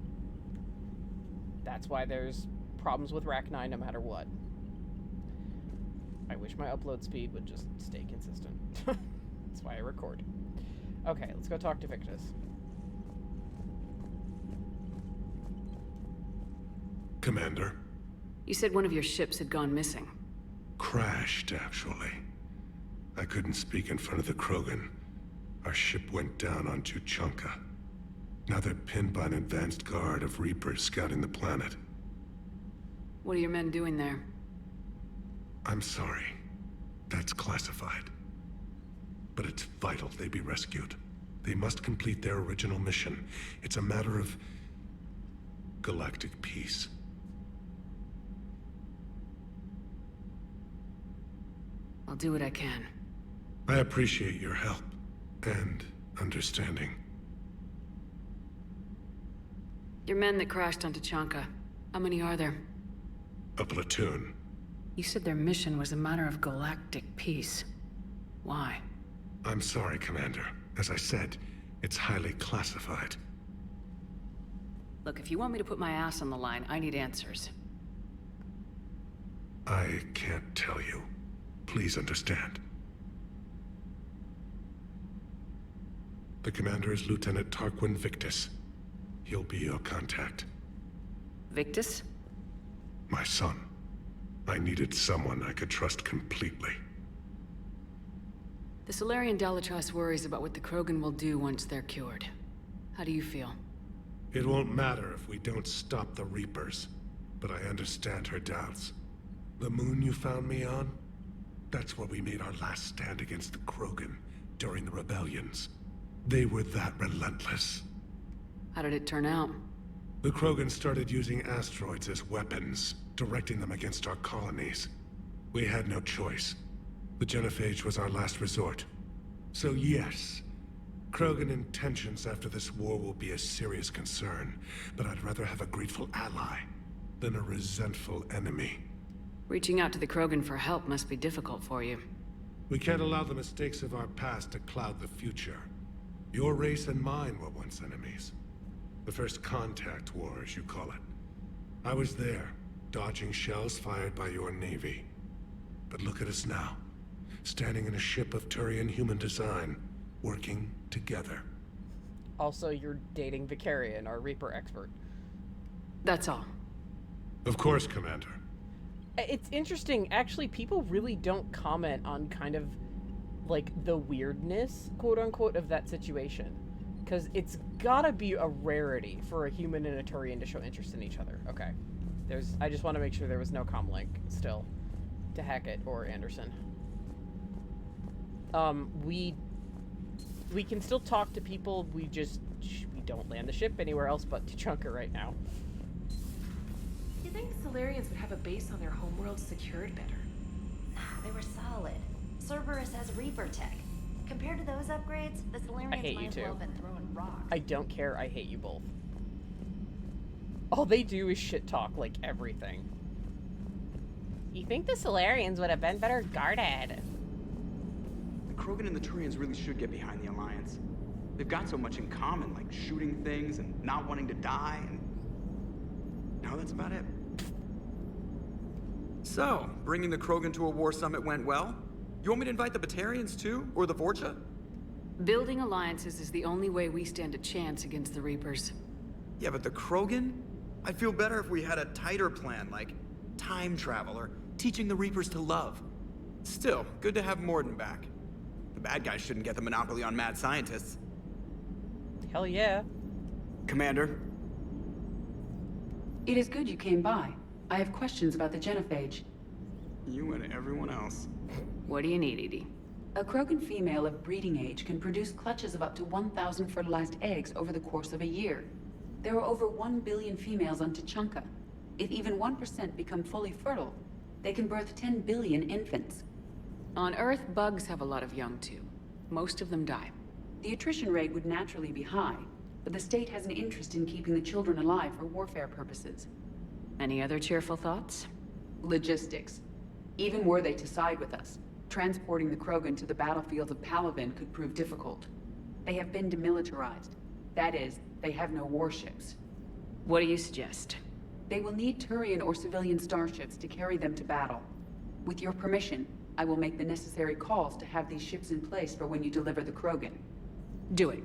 Speaker 1: That's why there's problems with Rachni no matter what. I wish my upload speed would just stay consistent. That's why I record. Okay, let's go talk to Victus.
Speaker 6: Commander?
Speaker 3: You said one of your ships had gone missing.
Speaker 6: Crashed, actually. I couldn't speak in front of the Krogan. Our ship went down on Tuchanka. Now they're pinned by an advanced guard of Reapers scouting the planet.
Speaker 3: What are your men doing there?
Speaker 6: I'm sorry. That's classified. But it's vital they be rescued. They must complete their original mission. It's a matter of galactic peace.
Speaker 3: I'll do what I can.
Speaker 6: I appreciate your help and understanding.
Speaker 3: Your men that crashed onto Tuchanka, how many are there?
Speaker 6: A platoon.
Speaker 3: You said their mission was a matter of galactic peace. Why?
Speaker 6: I'm sorry, Commander. As I said, it's highly classified.
Speaker 3: Look, if you want me to put my ass on the line, I need answers.
Speaker 6: I can't tell you. Please understand. The commander is Lieutenant Tarquin Victus. He'll be your contact.
Speaker 3: Victus?
Speaker 6: My son. I needed someone I could trust completely.
Speaker 3: The Salarian dalatrass worries about what the Krogan will do once they're cured. How do you feel?
Speaker 6: It won't matter if we don't stop the Reapers, but I understand her doubts. The moon you found me on? That's where we made our last stand against the Krogan during the rebellions. They were that relentless.
Speaker 3: How did it turn out?
Speaker 6: The Krogan started using asteroids as weapons, directing them against our colonies. We had no choice. The genophage was our last resort. So yes, Krogan intentions after this war will be a serious concern, but I'd rather have a grateful ally than a resentful enemy.
Speaker 3: Reaching out to the Krogan for help must be difficult for you.
Speaker 6: We can't allow the mistakes of our past to cloud the future. Your race and mine were once enemies. The first contact war, as you call it. I was there, dodging shells fired by your navy. But look at us now, standing in a ship of Turian human design, working together.
Speaker 1: Also, you're dating Vicarian, our Reaper expert.
Speaker 3: That's all.
Speaker 6: Of course, Commander.
Speaker 1: It's interesting, actually, people really don't comment on kind of, like, the weirdness, quote-unquote, of that situation. Because it's gotta be a rarity for a human and a Turian to show interest in each other. Okay. I just want to make sure there was no comlink still to Hackett or Anderson. We can still talk to people, we don't land the ship anywhere else but to Chunka right now.
Speaker 2: You think Salarians would have a base on their homeworld secured better?
Speaker 4: They were solid. Cerberus has Reaper tech. Compared to those upgrades, the Salarians
Speaker 1: hate you
Speaker 4: might
Speaker 1: too.
Speaker 4: well have been throwing rocks.
Speaker 1: I don't care, I hate you both. All they do is shit talk like everything. You think the Salarians would have been better guarded?
Speaker 9: The Krogan and the Turians really should get behind the Alliance. They've got so much in common, like shooting things and not wanting to die, and... no, that's about it. So, bringing the Krogan to a war summit went well? You want me to invite the Batarians too? Or the Vorcha?
Speaker 3: Building alliances is the only way we stand a chance against the Reapers.
Speaker 9: Yeah, but the Krogan? I'd feel better if we had a tighter plan, like time travel or teaching the Reapers to love. Still, good to have Morden back. The bad guys shouldn't get the monopoly on mad scientists.
Speaker 1: Hell yeah.
Speaker 9: Commander?
Speaker 22: It is good you came by. I have questions about the genophage.
Speaker 9: You and everyone else.
Speaker 3: What do you need, Edie?
Speaker 22: A Krogan female of breeding age can produce clutches of up to 1,000 fertilized eggs over the course of a year. There are over 1 billion females on Tuchanka. If even 1% become fully fertile, they can birth 10 billion infants.
Speaker 3: On Earth, bugs have a lot of young too. Most of them die.
Speaker 22: The attrition rate would naturally be high, but the state has an interest in keeping the children alive for warfare purposes.
Speaker 3: Any other cheerful thoughts?
Speaker 22: Logistics. Even were they to side with us, transporting the Krogan to the battlefields of Palaven could prove difficult. They have been demilitarized. That is, they have no warships.
Speaker 3: What do you suggest?
Speaker 22: They will need Turian or civilian starships to carry them to battle. With your permission, I will make the necessary calls to have these ships in place for when you deliver the Krogan.
Speaker 3: Do it.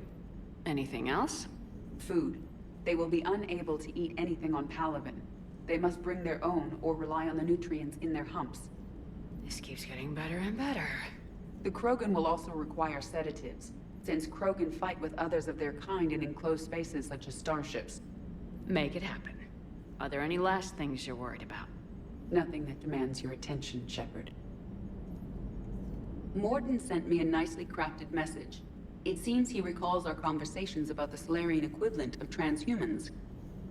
Speaker 3: Anything else?
Speaker 22: Food. They will be unable to eat anything on Palaven. They must bring their own or rely on the nutrients in their humps.
Speaker 3: This keeps getting better and better.
Speaker 22: The Krogan will also require sedatives, since Krogan fight with others of their kind in enclosed spaces such as starships.
Speaker 3: Make it happen. Are there any last things you're worried about?
Speaker 22: Nothing that demands your attention, Shepard. Morden sent me a nicely crafted message. It seems he recalls our conversations about the Salarian equivalent of transhumans.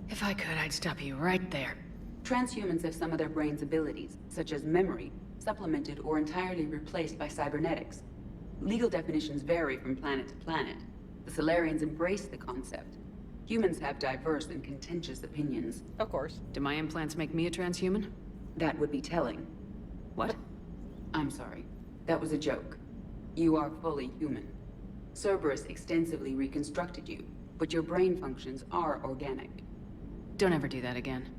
Speaker 3: If I could, I'd stop you right there.
Speaker 22: Transhumans have some of their brain's abilities, such as memory, supplemented or entirely replaced by cybernetics. Legal definitions vary from planet to planet. The Salarians embrace the concept. Humans have diverse and contentious opinions.
Speaker 1: Of course.
Speaker 3: Do my implants make me a transhuman?
Speaker 22: That would be telling.
Speaker 3: What?
Speaker 22: I'm sorry. That was a joke. You are fully human. Cerberus extensively reconstructed you, but your brain functions are organic.
Speaker 3: Don't ever do that again.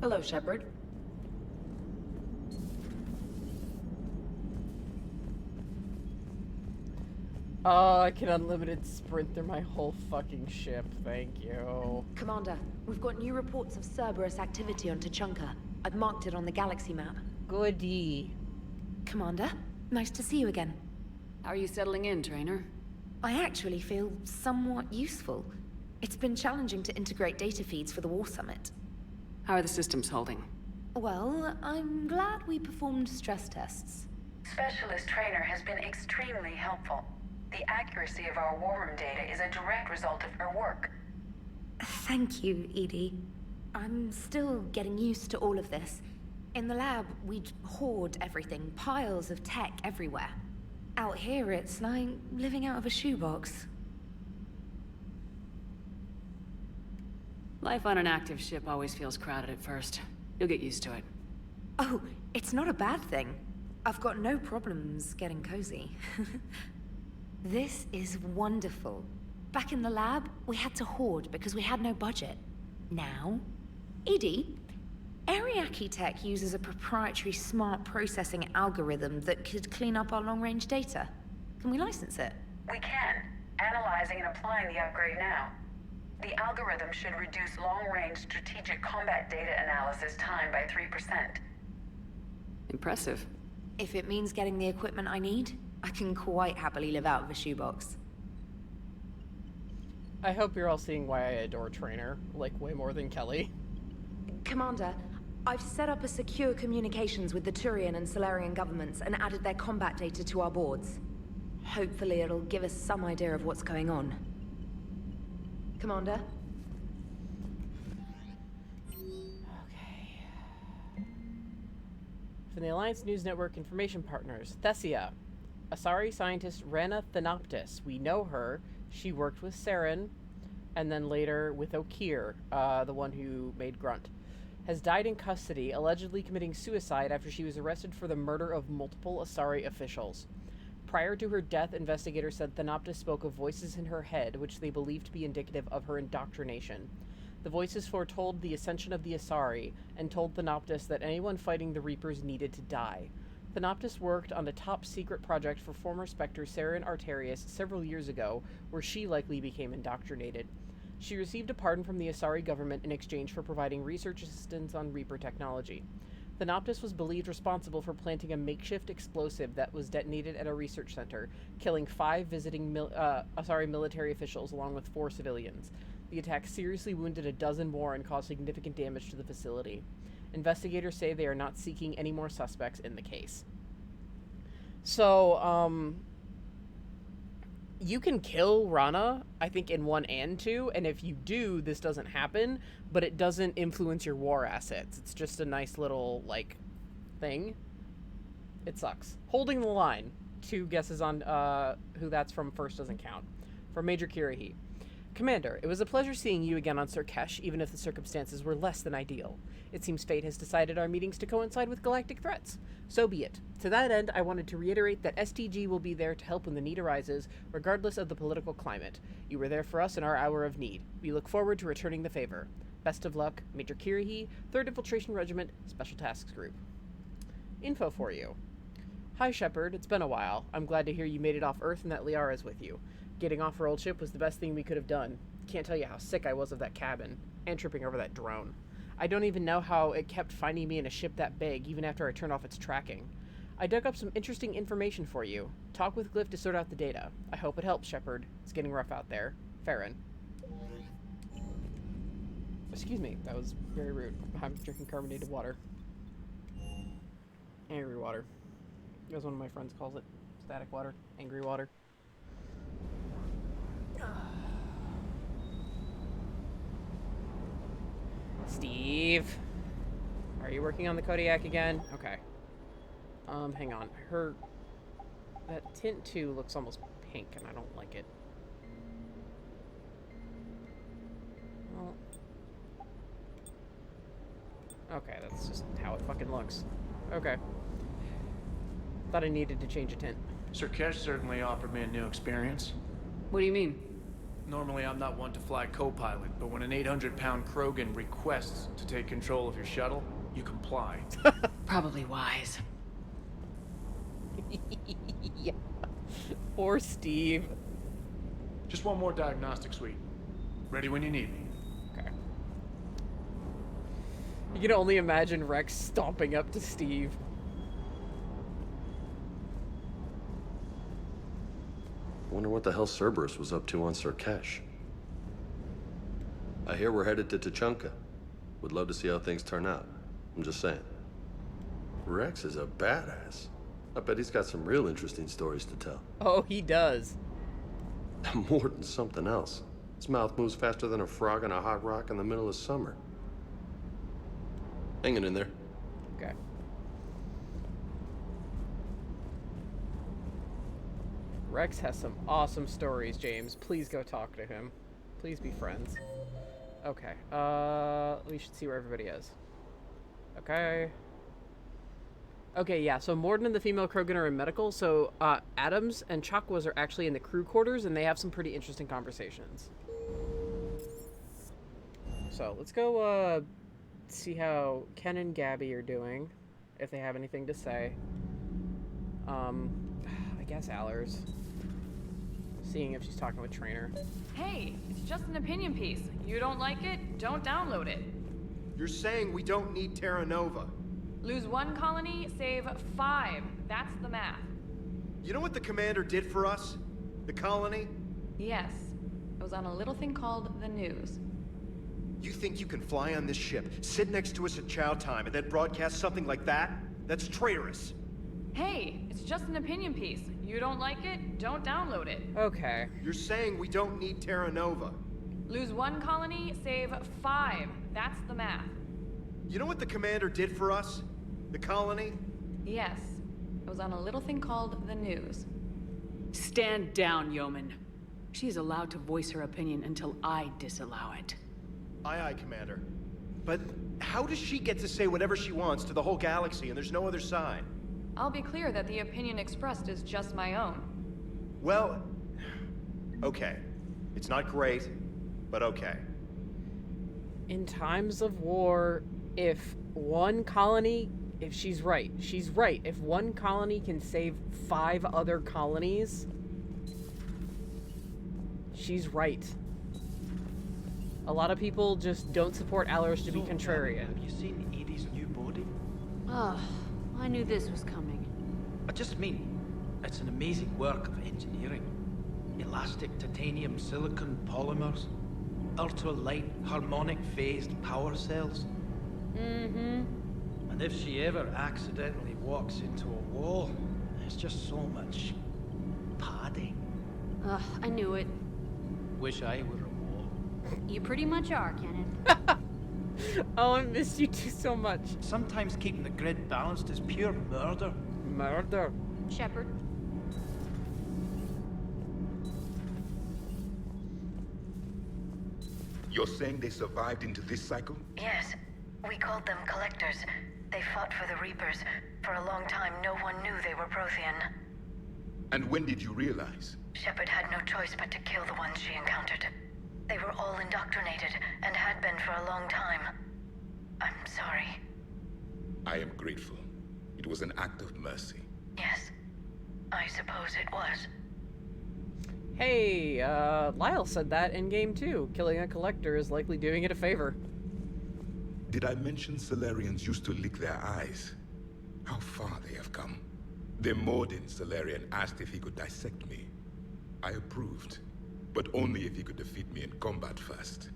Speaker 22: Hello, Shepard.
Speaker 1: Oh, I can unlimited sprint through my whole fucking ship. Thank you.
Speaker 2: Commander, we've got new reports of Cerberus activity on Tuchanka. I've marked it on the galaxy map.
Speaker 1: Goody.
Speaker 2: Commander, nice to see you again.
Speaker 3: How are you settling in, Trainer?
Speaker 2: I actually feel somewhat useful. It's been challenging to integrate data feeds for the War Summit.
Speaker 3: How are the systems holding?
Speaker 2: Well, I'm glad we performed stress tests.
Speaker 23: Specialist Trainer has been extremely helpful. The accuracy of our war room data is a direct result of her work.
Speaker 2: Thank you, Edie. I'm still getting used to all of this. In the lab, we'd hoard everything, piles of tech everywhere. Out here, it's like living out of a shoebox.
Speaker 3: Life on an active ship always feels crowded at first. You'll get used to it.
Speaker 2: Oh, it's not a bad thing. I've got no problems getting cozy. This is wonderful. Back in the lab, we had to hoard because we had no budget. Now, Edie, Ariake Tech uses a proprietary smart processing algorithm that could clean up our long-range data. Can we license it?
Speaker 23: We can. Analyzing and applying the upgrade now. The algorithm should reduce long-range strategic combat data analysis time by 3%.
Speaker 3: Impressive.
Speaker 2: If it means getting the equipment I need, I can quite happily live out of a shoebox.
Speaker 1: I hope you're all seeing why I adore Trainer, like, way more than Kelly.
Speaker 2: Commander, I've set up a secure communications with the Turian and Salarian governments and added their combat data to our boards. Hopefully it'll give us some idea of what's going on. Commander?
Speaker 1: Okay. From the Alliance News Network information partners, Thessia. Asari scientist Rana Thanoptis. We know her. She worked with Saren, and then later with Okir, the one who made Grunt. Has died in custody, allegedly committing suicide after she was arrested for the murder of multiple Asari officials. Prior to her death, investigators said Thanoptis spoke of voices in her head, which they believed to be indicative of her indoctrination. The voices foretold the ascension of the Asari, and told Thanoptis that anyone fighting the Reapers needed to die. Thanoptis worked on a top-secret project for former Spectre Saren Arterius several years ago, where she likely became indoctrinated. She received a pardon from the Asari government in exchange for providing research assistance on Reaper technology. Thanoptis was believed responsible for planting a makeshift explosive that was detonated at a research center, killing 5 visiting Asari military officials along with 4 civilians. The attack seriously wounded a dozen more and caused significant damage to the facility. Investigators say they are not seeking any more suspects in the case. So, you can kill Rana, I think, in 1 and 2, and if you do, this doesn't happen, but it doesn't influence your war assets. It's just a nice little, like, thing. It sucks. Holding the line. 2 guesses on who that's from first doesn't count. From Major Kirahi. Commander, it was a pleasure seeing you again on Surkesh, even if the circumstances were less than ideal. It seems fate has decided our meetings to coincide with galactic threats. So be it. To that end, I wanted to reiterate that STG will be there to help when the need arises, regardless of the political climate. You were there for us in our hour of need. We look forward to returning the favor. Best of luck, Major Kirahi, 3rd Infiltration Regiment, Special Tasks Group. Info for you. Hi, Shepard. It's been a while. I'm glad to hear you made it off Earth and that Liara's with you. Getting off our old ship was the best thing we could have done. Can't tell you how sick I was of that cabin, and tripping over that drone. I don't even know how it kept finding me in a ship that big, even after I turned off its tracking. I dug up some interesting information for you. Talk with Glyph to sort out the data. I hope it helps, Shepard. It's getting rough out there. Farron. Excuse me, that was very rude. I'm drinking carbonated water. Angry water. As one of my friends calls it. Static water. Angry water. Steve, are you working on the Kodiak again? Okay. Hang on. That tint 2 looks almost pink, and I don't like it. Well, okay, that's just how it fucking looks. Okay. Thought I needed to change a tint.
Speaker 11: Surkesh certainly offered me a new experience.
Speaker 3: What do you mean?
Speaker 11: Normally, I'm not one to fly co-pilot, but when an 800-pound krogan requests to take control of your shuttle, you comply.
Speaker 3: Probably wise.
Speaker 1: Yeah. Poor Steve.
Speaker 11: Just one more diagnostic suite. Ready when you need me.
Speaker 1: Okay. You can only imagine Rex stomping up to Steve.
Speaker 13: Wonder what the hell Cerberus was up to on Surkesh. I hear we're headed to Tuchanka. Would love to see how things turn out. I'm just saying. Rex is a badass. I bet he's got some real interesting stories to tell.
Speaker 1: Oh, he does.
Speaker 13: More than something else. His mouth moves faster than a frog on a hot rock in the middle of summer. Hanging in there.
Speaker 1: Okay. Rex has some awesome stories, James. Please go talk to him. Please be friends. Okay. We should see where everybody is. Okay. Okay, yeah, so Morden and the female Krogan are in medical, so Adams and Chakwas are actually in the crew quarters, and they have some pretty interesting conversations. So, let's go see how Ken and Gabby are doing, if they have anything to say. I guess Allers. Seeing if she's talking with Trainer.
Speaker 15: Hey, it's just an opinion piece. You don't like it, don't download it.
Speaker 16: You're saying we don't need Terra Nova.
Speaker 15: Lose 1 colony, save 5.
Speaker 10: That's the math.
Speaker 12: You know what the commander did for us? The colony?
Speaker 10: Yes. It was on a little thing called the news.
Speaker 12: You think you can fly on this ship, sit next to us at chow time, and then broadcast something like that? That's traitorous.
Speaker 10: Hey, it's just an opinion piece. You don't like it, don't download it.
Speaker 1: Okay.
Speaker 12: You're saying we don't need Terra Nova.
Speaker 10: Lose 1 colony, save 5. That's the math.
Speaker 12: You know what the commander did for us? The colony?
Speaker 10: Yes. It was on a little thing called the news.
Speaker 3: Stand down, yeoman. She is allowed to voice her opinion until I disallow it.
Speaker 12: Aye, aye, Commander. But how does she get to say whatever she wants to the whole galaxy and there's no other side?
Speaker 10: I'll be clear that the opinion expressed is just my own.
Speaker 12: Well, okay. It's not great, but okay.
Speaker 1: In times of war, if one colony, if she's right. If one colony can save 5 other colonies, she's right. A lot of people just don't support Allers to be contrarian.
Speaker 16: Have you seen Edie's new body?
Speaker 3: Ah, I knew this was coming.
Speaker 16: I just mean, it's an amazing work of engineering. Elastic titanium silicon polymers, ultra-light harmonic phased power cells.
Speaker 1: Mm-hmm.
Speaker 16: And if she ever accidentally walks into a wall, there's just so much padding.
Speaker 3: Ugh, I knew it.
Speaker 16: Wish I were a wall.
Speaker 3: You pretty much are, Kenneth.
Speaker 1: Oh, I missed you two so much.
Speaker 16: Sometimes keeping the grid balanced is pure murder.
Speaker 1: Murder.
Speaker 3: Shepard.
Speaker 24: You're saying they survived into this cycle?
Speaker 23: Yes. We called them Collectors. They fought for the Reapers. For a long time, no one knew they were Prothean.
Speaker 24: And when did you realize?
Speaker 23: Shepard had no choice but to kill the ones she encountered. They were all indoctrinated, and had been for a long time. I'm sorry.
Speaker 24: I am grateful. It was an act of mercy.
Speaker 23: Yes. I suppose it was.
Speaker 1: Hey, Lyall said that in game 2. Killing a collector is likely doing it a favor.
Speaker 24: Did I mention Salarians used to lick their eyes? How far they have come. The Morden Salarian asked if he could dissect me. I approved, but only if he could defeat me in combat first.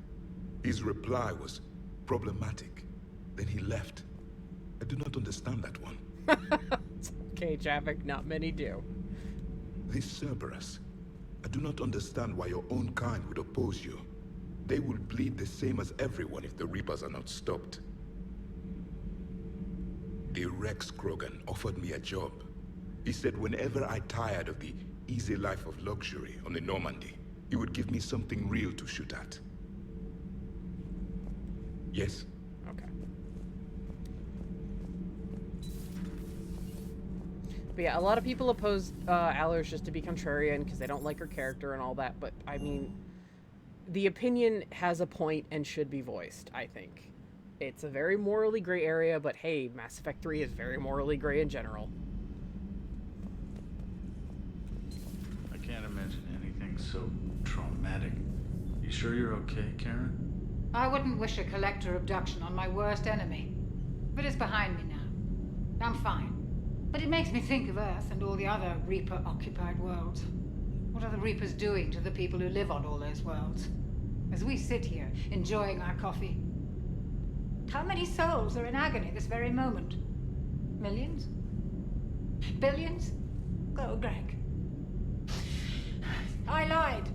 Speaker 24: His reply was problematic. Then he left. I do not understand that one.
Speaker 1: Okay, Javik, not many do.
Speaker 24: This Cerberus. I do not understand why your own kind would oppose you. They will bleed the same as everyone if the Reapers are not stopped. The Rex Krogan offered me a job. He said whenever I tired of the easy life of luxury on the Normandy, he would give me something real to shoot at. Yes?
Speaker 1: Okay. But yeah, a lot of people oppose Allers just to be contrarian because they don't like her character and all that, but I mean, the opinion has a point and should be voiced, I think. It's a very morally gray area, but hey, Mass Effect 3 is very morally gray in general.
Speaker 11: I can't imagine anything so traumatic. You sure you're okay, Karen?
Speaker 25: I wouldn't wish a collector abduction on my worst enemy. But it's behind me now. I'm fine. But it makes me think of Earth and all the other Reaper-occupied worlds. What are the Reapers doing to the people who live on all those worlds? As we sit here, enjoying our coffee. How many souls are in agony this very moment? Millions? Billions? Oh, Greg. I lied.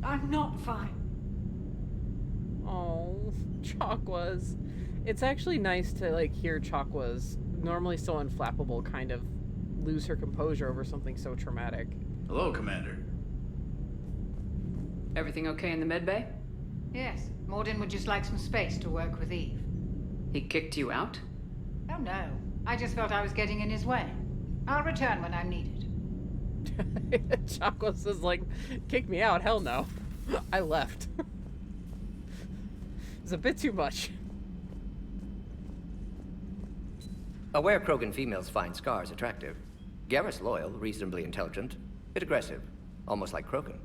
Speaker 25: I'm not fine.
Speaker 1: Oh, Chakwas. It's actually nice to, like, hear Chakwas, normally so unflappable, kind of lose her composure over something so traumatic.
Speaker 11: Hello, Commander.
Speaker 3: Everything okay in the medbay?
Speaker 25: Yes. Morden would just like some space to work with Eve.
Speaker 3: He kicked you out?
Speaker 25: Oh, no. I just felt I was getting in his way. I'll return when I'm needed.
Speaker 1: Chakwas is like, kick me out, hell no. I left. It's a bit too much.
Speaker 18: Aware Krogan females find Scars attractive. Garrus loyal, reasonably intelligent, bit aggressive, almost like Krogan.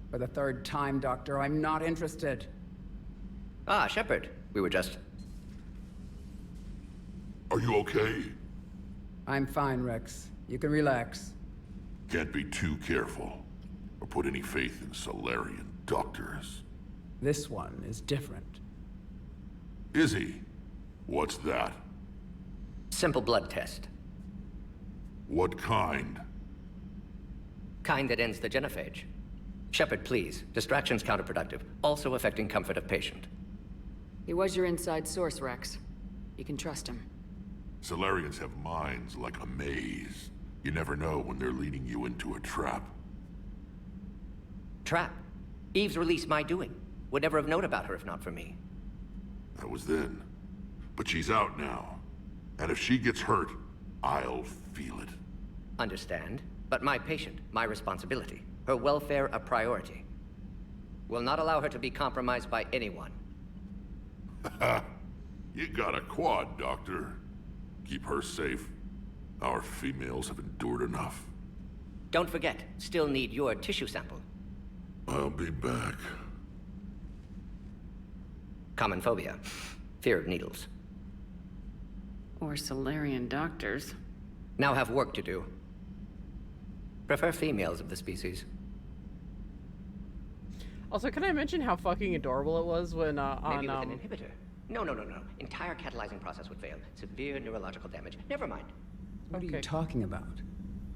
Speaker 20: For the 3rd time, Doctor, I'm not interested.
Speaker 18: Ah, Shepard. We were just...
Speaker 5: Are you okay?
Speaker 20: I'm fine, Rex. You can relax.
Speaker 5: Can't be too careful, or put any faith in Salarian doctors.
Speaker 20: This one is different.
Speaker 5: Is he? What's that?
Speaker 18: Simple blood test.
Speaker 5: What kind?
Speaker 18: Kind that ends the genophage. Shepard, please. Distraction's counterproductive, also affecting comfort of patient.
Speaker 3: He was your inside source, Rex. You can trust him.
Speaker 5: Salarians have minds like a maze. You never know when they're leading you into a trap.
Speaker 18: Trap? Eve's release my doing. Would never have known about her if not for me.
Speaker 5: That was then. But she's out now. And if she gets hurt, I'll feel it.
Speaker 18: Understand. But my patient, my responsibility. Her welfare a priority. Will not allow her to be compromised by anyone.
Speaker 5: You got a quad, Doctor. Keep her safe. Our females have endured enough.
Speaker 18: Don't forget, still need your tissue sample.
Speaker 5: I'll be back.
Speaker 18: Common phobia. Fear of needles.
Speaker 3: Or Salarian doctors.
Speaker 18: Now have work to do. Prefer females of the species.
Speaker 1: Also, can I mention how fucking adorable it was when,
Speaker 18: Maybe with an inhibitor. No. Entire catalyzing process would fail. Severe neurological damage. Never mind.
Speaker 20: What are you talking about?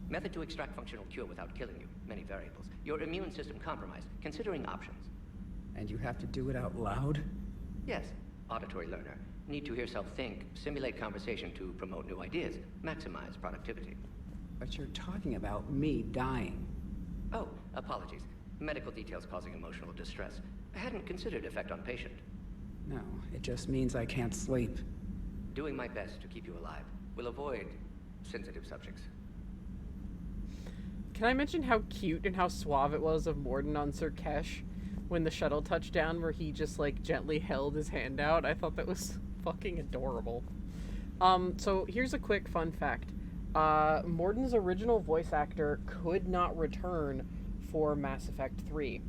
Speaker 18: Method to extract functional cure without killing you. Many variables. Your immune system compromised. Considering options.
Speaker 20: And you have to do it out loud?
Speaker 18: Yes. Auditory learner. Need to hear self think. Simulate conversation to promote new ideas. Maximize productivity.
Speaker 20: But you're talking about me dying.
Speaker 18: Oh, apologies. Medical details causing emotional distress. I hadn't considered effect on patient.
Speaker 20: No, it just means I can't sleep.
Speaker 18: Doing my best to keep you alive. Will avoid sensitive subjects.
Speaker 1: Can I mention how cute and how suave it was of Morden on Sir Kesh when the shuttle touched down, where he just like gently held his hand out? I thought that was fucking adorable. So here's a quick fun fact. Morden's original voice actor could not return for Mass Effect 3.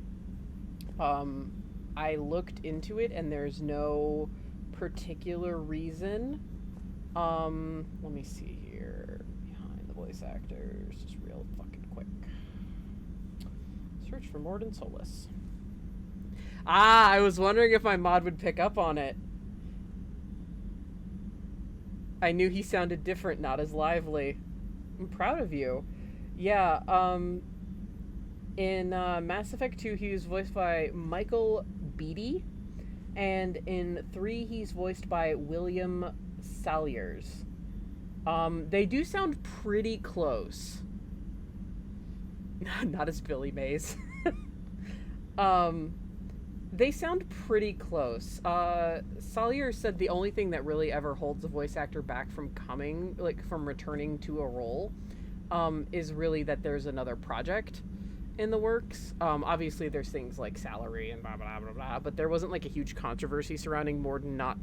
Speaker 1: I looked into it and there's no particular reason. Let me see here. Behind the voice actors, just real fucking quick. Search for Morden Solus. Ah, I was wondering if my mod would pick up on it. I knew he sounded different, not as lively. I'm proud of you. Yeah, in Mass Effect 2, he was voiced by Michael Beatty, and in 3, he's voiced by William Salyers. They do sound pretty close. Not as Billy Mays. They sound pretty close. Salyers said the only thing that really ever holds a voice actor back from from returning to a role, is really that there's another project in the works. Obviously there's things like salary and blah, blah, blah, blah, but there wasn't like a huge controversy surrounding Morden not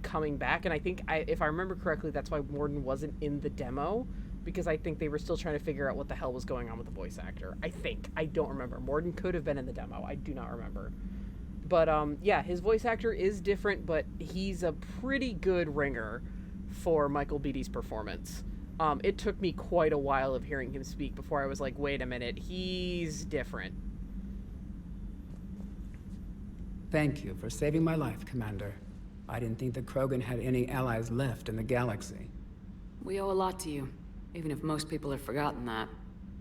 Speaker 1: coming back. And I think, if I remember correctly, that's why Morden wasn't in the demo, because I think they were still trying to figure out what the hell was going on with the voice actor. I think. I don't remember. Morden could have been in the demo. I do not remember. But, yeah, his voice actor is different, but he's a pretty good ringer for Michael Beatty's performance. It took me quite a while of hearing him speak before I was like, wait a minute, he's different.
Speaker 20: Thank you for saving my life, Commander. I didn't think the Krogan had any allies left in the galaxy.
Speaker 3: We owe a lot to you, even if most people have forgotten that.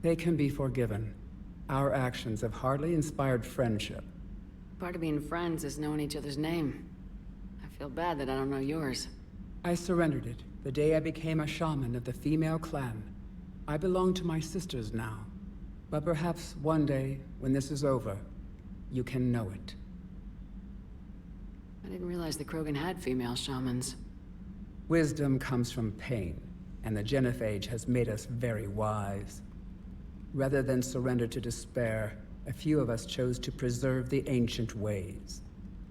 Speaker 20: They can be forgiven. Our actions have hardly inspired friendship.
Speaker 3: Part of being friends is knowing each other's name. I feel bad that I don't know yours.
Speaker 20: I surrendered it the day I became a shaman of the female clan. I belong to my sisters now. But perhaps one day, when this is over, you can know it.
Speaker 3: I didn't realize the Krogan had female shamans.
Speaker 20: Wisdom comes from pain, and the genophage has made us very wise. Rather than surrender to despair, a few of us chose to preserve the ancient ways.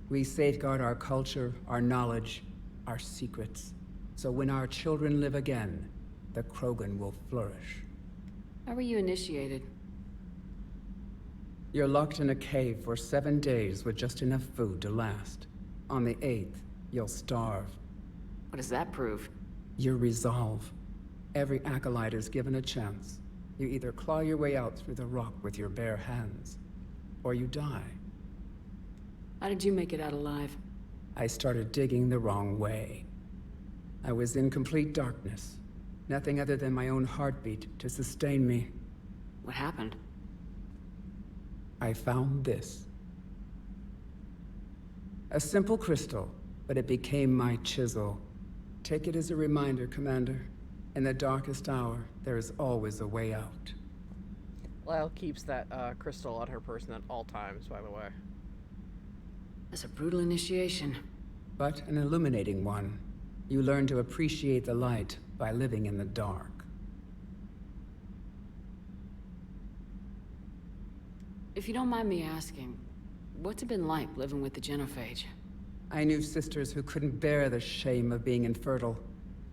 Speaker 20: We safeguard our culture, our knowledge, our secrets. So when our children live again, the Krogan will flourish.
Speaker 3: How were you initiated?
Speaker 20: You're locked in a cave for 7 days with just enough food to last. On the 8th, you'll starve.
Speaker 3: What does that prove?
Speaker 20: Your resolve. Every acolyte is given a chance. You either claw your way out through the rock with your bare hands, or you die.
Speaker 3: How did you make it out alive?
Speaker 20: I started digging the wrong way. I was in complete darkness. Nothing other than my own heartbeat to sustain me.
Speaker 3: What happened?
Speaker 20: I found this. A simple crystal, but it became my chisel. Take it as a reminder, Commander. In the darkest hour, there is always a way out.
Speaker 1: Lyall keeps that crystal on her person at all times, by the way.
Speaker 3: That's a brutal initiation.
Speaker 20: But an illuminating one. You learn to appreciate the light by living in the dark.
Speaker 3: If you don't mind me asking, what's it been like living with the genophage?
Speaker 20: I knew sisters who couldn't bear the shame of being infertile.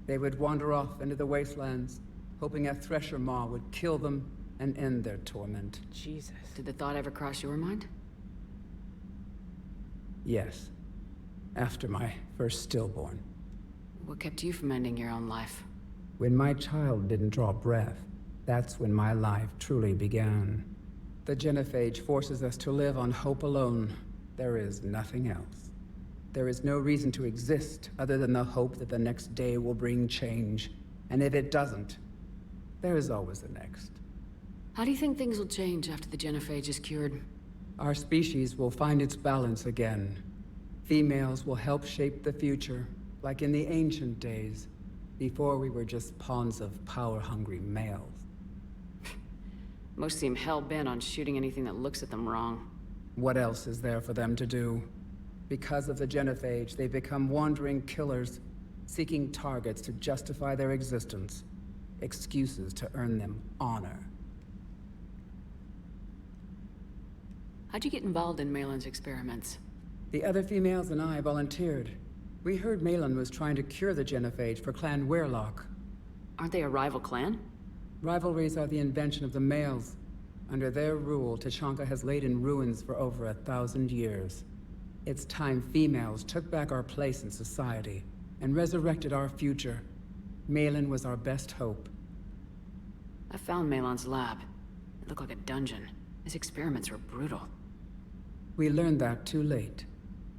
Speaker 20: They would wander off into the wastelands, hoping a thresher maw would kill them and end their torment.
Speaker 1: Jesus.
Speaker 3: Did the thought ever cross your mind?
Speaker 20: Yes. After my first stillborn.
Speaker 3: What kept you from ending your own life?
Speaker 20: When my child didn't draw breath, that's when my life truly began. The genophage forces us to live on hope alone. There is nothing else. There is no reason to exist other than the hope that the next day will bring change. And if it doesn't, there is always the next.
Speaker 3: How do you think things will change after the genophage is cured?
Speaker 20: Our species will find its balance again. Females will help shape the future, like in the ancient days, before we were just pawns of power-hungry males.
Speaker 3: Most seem hell-bent on shooting anything that looks at them wrong.
Speaker 20: What else is there for them to do? Because of the genophage, they become wandering killers, seeking targets to justify their existence. Excuses to earn them honor.
Speaker 3: How'd you get involved in Malin's experiments?
Speaker 20: The other females and I volunteered. We heard Malin was trying to cure the genophage for Clan Weirlock.
Speaker 3: Aren't they a rival clan?
Speaker 20: Rivalries are the invention of the males. Under their rule, Tuchanka has laid in ruins for over 1,000 years. It's time females took back our place in society and resurrected our future. Malin was our best hope.
Speaker 3: I found Malin's lab. It looked like a dungeon. His experiments were brutal.
Speaker 20: We learned that too late.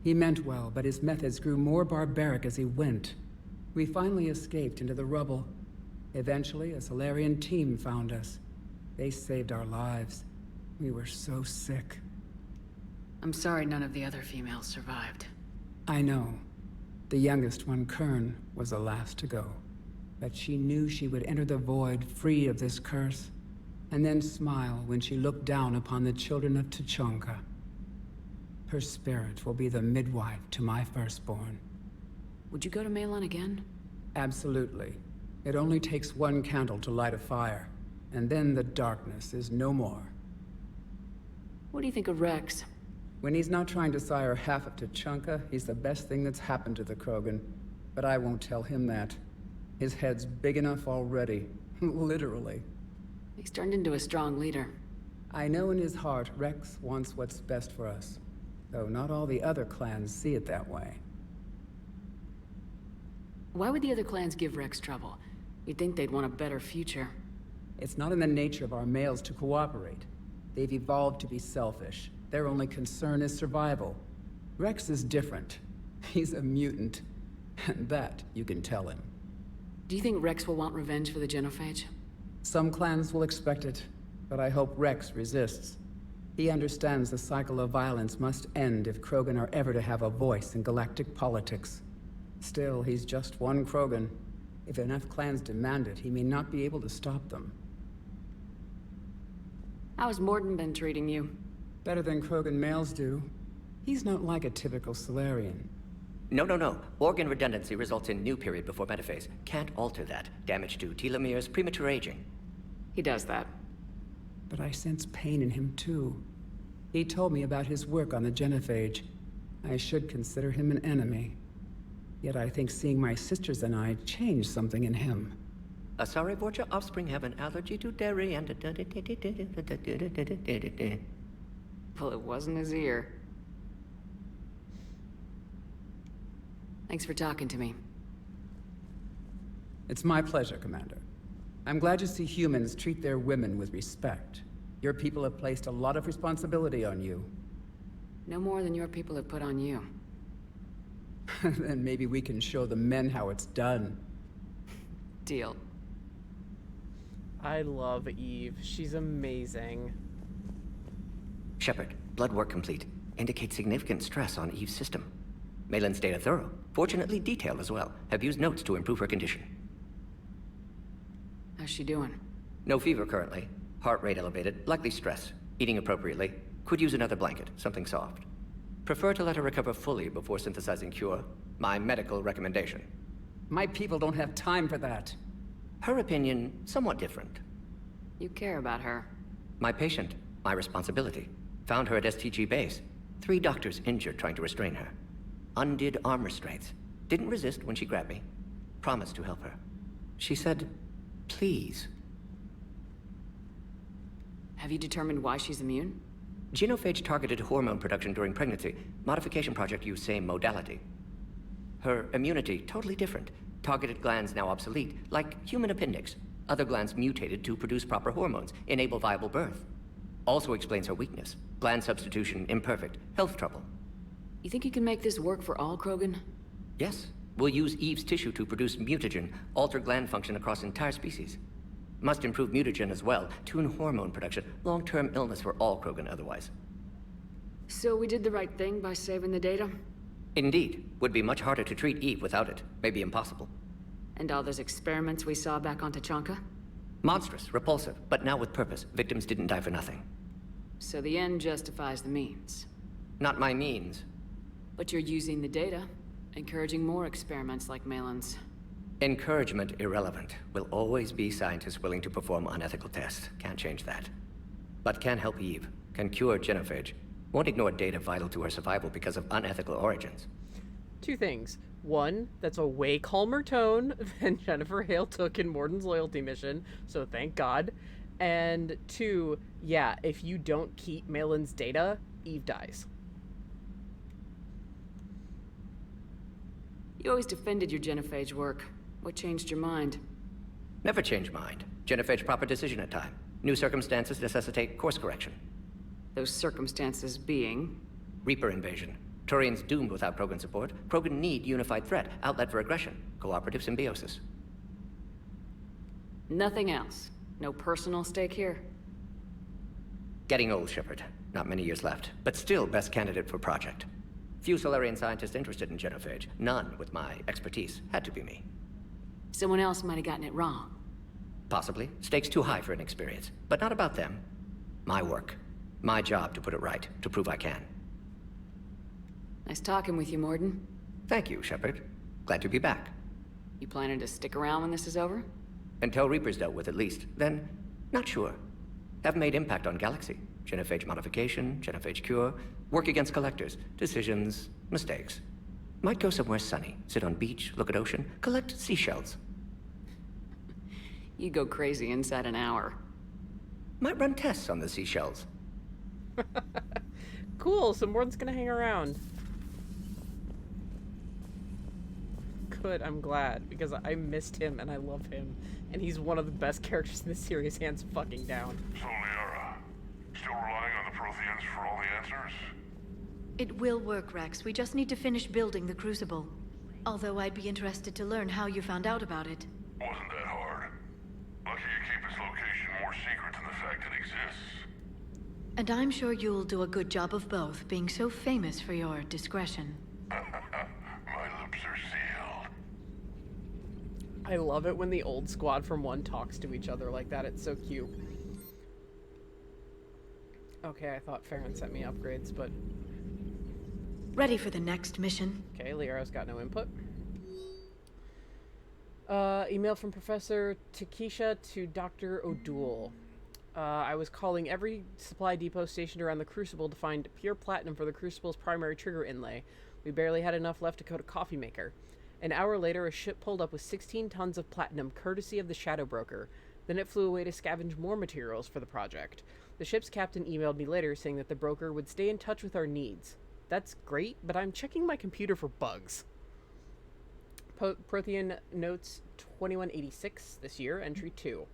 Speaker 20: He meant well, but his methods grew more barbaric as he went. We finally escaped into the rubble. Eventually, a Salarian team found us. They saved our lives. We were so sick.
Speaker 3: I'm sorry none of the other females survived.
Speaker 20: I know. The youngest one, Kern, was the last to go. But she knew she would enter the void free of this curse, and then smile when she looked down upon the children of Tuchanka. Her spirit will be the midwife to my firstborn.
Speaker 3: Would you go to Malin again?
Speaker 20: Absolutely. It only takes one candle to light a fire, and then the darkness is no more.
Speaker 3: What do you think of Rex?
Speaker 20: When he's not trying to sire half of Tuchanka, he's the best thing that's happened to the Krogan. But I won't tell him that. His head's big enough already. Literally.
Speaker 3: He's turned into a strong leader.
Speaker 20: I know in his heart Rex wants what's best for us. Though not all the other clans see it that way.
Speaker 3: Why would the other clans give Rex trouble? You'd think they'd want a better future.
Speaker 20: It's not in the nature of our males to cooperate. They've evolved to be selfish. Their only concern is survival. Rex is different. He's a mutant. And that you can tell him.
Speaker 3: Do you think Rex will want revenge for the genophage?
Speaker 20: Some clans will expect it, but I hope Rex resists. He understands the cycle of violence must end if Krogan are ever to have a voice in galactic politics. Still, he's just one Krogan. If enough clans demand it, he may not be able to stop them.
Speaker 3: How's Morden been treating you?
Speaker 20: Better than Krogan males do. He's not like a typical Salarian.
Speaker 18: No. Organ redundancy results in new period before metaphase. Can't alter that. Damage to telomeres, premature aging.
Speaker 3: He does that.
Speaker 20: But I sense pain in him too. He told me about his work on the genophage. I should consider him an enemy. Yet I think seeing my sisters and I changed something in him.
Speaker 18: Sorry, Borgia offspring have an allergy to dairy and...
Speaker 3: Well, it wasn't his ear. Thanks for talking to me.
Speaker 20: It's my pleasure, Commander. I'm glad to see humans treat their women with respect. Your people have placed a lot of responsibility on you.
Speaker 3: No more than your people have put on you.
Speaker 20: Then maybe we can show the men how it's done.
Speaker 3: Deal.
Speaker 1: I love Eve. She's amazing.
Speaker 18: Shepard, blood work complete. Indicates significant stress on Eve's system. Malin's data thorough. Fortunately detailed as well. Have used notes to improve her condition.
Speaker 3: How's she doing?
Speaker 18: No fever currently. Heart rate elevated. Likely stress. Eating appropriately. Could use another blanket. Something soft. Prefer to let her recover fully before synthesizing cure. My medical recommendation.
Speaker 20: My people don't have time for that.
Speaker 18: Her opinion, somewhat different.
Speaker 3: You care about her.
Speaker 18: My patient. My responsibility. Found her at STG base. 3 doctors injured trying to restrain her. Undid arm restraints. Didn't resist when she grabbed me. Promised to help her. She said, please.
Speaker 3: Have you determined why she's immune?
Speaker 18: Genophage targeted hormone production during pregnancy. Modification project used same modality. Her immunity, totally different. Targeted glands now obsolete, like human appendix. Other glands mutated to produce proper hormones, enable viable birth. Also explains her weakness. Gland substitution imperfect. Health trouble.
Speaker 3: You think you can make this work for all Krogan?
Speaker 18: Yes. We'll use Eve's tissue to produce mutagen, alter gland function across entire species. Must improve mutagen as well, tune hormone production. Long-term illness for all Krogan otherwise.
Speaker 3: So we did the right thing by saving the data?
Speaker 18: Indeed. Would be much harder to treat Eve without it. Maybe impossible.
Speaker 3: And all those experiments we saw back on Tachanka?
Speaker 18: Monstrous, repulsive, but now with purpose. Victims didn't die for nothing.
Speaker 3: So the end justifies the means.
Speaker 18: Not my means.
Speaker 3: But you're using the data, encouraging more experiments like Malin's.
Speaker 18: Encouragement irrelevant. Will always be scientists willing to perform unethical tests. Can't change that. But can help Eve. Can cure genophage. Won't ignore data vital to her survival because of unethical origins.
Speaker 1: 2 things. 1, that's a way calmer tone than Jennifer Hale took in Morden's loyalty mission, so thank God. And 2, yeah, if you don't keep Malin's data, Eve dies.
Speaker 3: You always defended your genophage work. What changed your mind?
Speaker 18: Never change mind. Genophage proper decision at time. New circumstances necessitate course correction.
Speaker 3: Those circumstances being?
Speaker 18: Reaper invasion. Turians doomed without Krogan support. Krogan need unified threat, outlet for aggression. Cooperative symbiosis.
Speaker 3: Nothing else? No personal stake here?
Speaker 18: Getting old, Shepard. Not many years left, but still best candidate for project. Few Salarian scientists interested in genophage. None with my expertise. Had to be me.
Speaker 3: Someone else might have gotten it wrong.
Speaker 18: Possibly. Stakes too high for inexperience. But not about them. My work. My job to put it right, to prove I can.
Speaker 3: Nice talking with you, Morden.
Speaker 18: Thank you, Shepard. Glad to be back.
Speaker 3: You planning to stick around when this is over?
Speaker 18: Until Reaper's dealt with, at least. Then, not sure. Have made impact on Galaxy. Genophage modification, genophage cure, work against collectors, decisions, mistakes. Might go somewhere sunny, sit on beach, look at ocean, collect seashells.
Speaker 3: You go crazy inside an hour.
Speaker 18: Might run tests on the seashells.
Speaker 1: Cool, so Morden's gonna hang around. Good, I'm glad, because I missed him and I love him. And he's one of the best characters in the series, hands fucking down.
Speaker 19: So, Liara, still relying on the Protheans for all the answers?
Speaker 23: It will work, Rex. We just need to finish building the Crucible. Although I'd be interested to learn how you found out about it.
Speaker 19: Wasn't that hard. Lucky you keep its location more secret than the fact it exists.
Speaker 23: And I'm sure you'll do a good job of both, being so famous for your discretion.
Speaker 19: My lips are sealed.
Speaker 1: I love it when the old squad from 1 talks to each other like that. It's so cute. Okay, I thought Farron sent me upgrades, but...
Speaker 23: Ready for the next mission?
Speaker 1: Okay, Liara's got no input. Email from Professor Takesha to Dr. O'Doul. I was calling every supply depot stationed around the Crucible to find pure platinum for the Crucible's primary trigger inlay. We barely had enough left to coat a coffee maker. An hour later, a ship pulled up with 16 tons of platinum, courtesy of the Shadow Broker. Then it flew away to scavenge more materials for the project. The ship's captain emailed me later saying that the broker would stay in touch with our needs. That's great, but I'm checking my computer for bugs. Prothean notes 2186 this year, entry 2.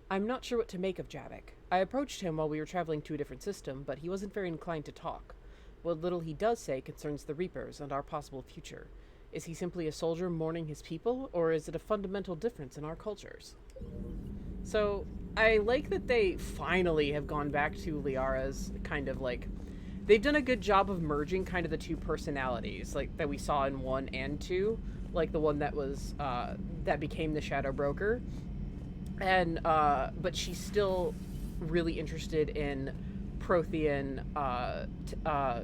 Speaker 1: I'm not sure what to make of Javik. I approached him while we were traveling to a different system, but he wasn't very inclined to talk. What little he does say concerns the Reapers and our possible future. Is he simply a soldier mourning his people, or is it a fundamental difference in our cultures? So, I like that they finally have gone back to Liara's kind of like... They've done a good job of merging kind of the two personalities, like, that we saw in 1 and 2. Like, the one that was, that became the Shadow Broker. And, but she's still really interested in Prothean,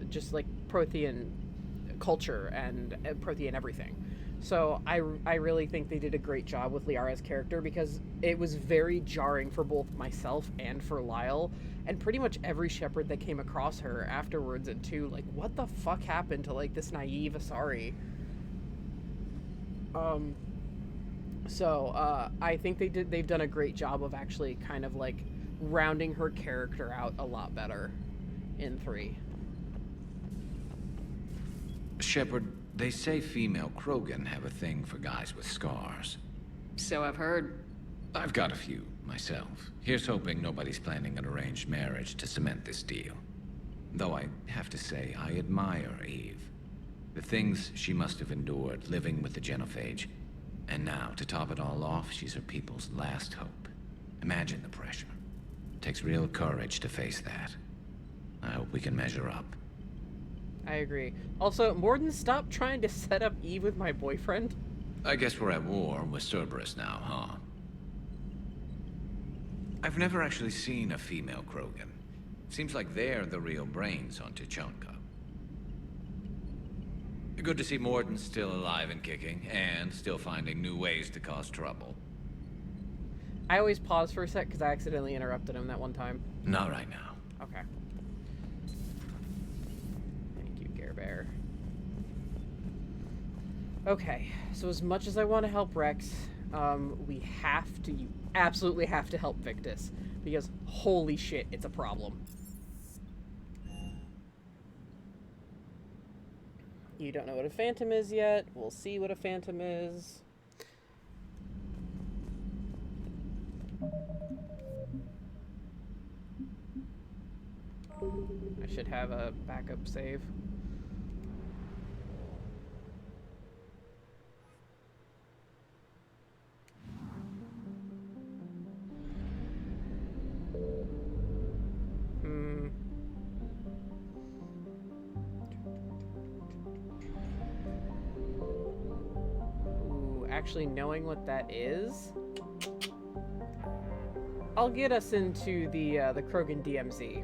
Speaker 1: just like Prothean culture and Prothean everything. So I really think they did a great job with Liara's character, because it was very jarring for both myself and for Lyall, and pretty much every shepherd that came across her afterwards and too, like, what the fuck happened to, like, this naive Asari? So I think they've done a great job of actually kind of like rounding her character out a lot better in 3.
Speaker 7: Shepard, they say female krogan have a thing for guys with scars.
Speaker 3: So I've heard.
Speaker 7: I've got a few, myself. Here's hoping nobody's planning an arranged marriage to cement this deal. Though I have to say, I admire Eve. The things she must have endured living with the genophage. And now, to top it all off, she's her people's last hope. Imagine the pressure. It takes real courage to face that. I hope we can measure up.
Speaker 1: I agree. Also, Morden, stop trying to set up Eve with my boyfriend.
Speaker 7: I guess we're at war with Cerberus now, huh? I've never actually seen a female krogan. Seems like they're the real brains on Tuchanka. Good to see Morden still alive and kicking, and still finding new ways to cause trouble.
Speaker 1: I always pause for a sec because I accidentally interrupted him that one time.
Speaker 7: Not right now.
Speaker 1: Okay. Thank you, Gare Bear. Okay, so as much as I want to help Rex, we have to, you absolutely have to help Victus, because holy shit, it's a problem. You don't know what a phantom is yet. We'll see what a phantom is. I should have a backup save. Actually knowing what that is, I'll get us into the Krogan DMZ.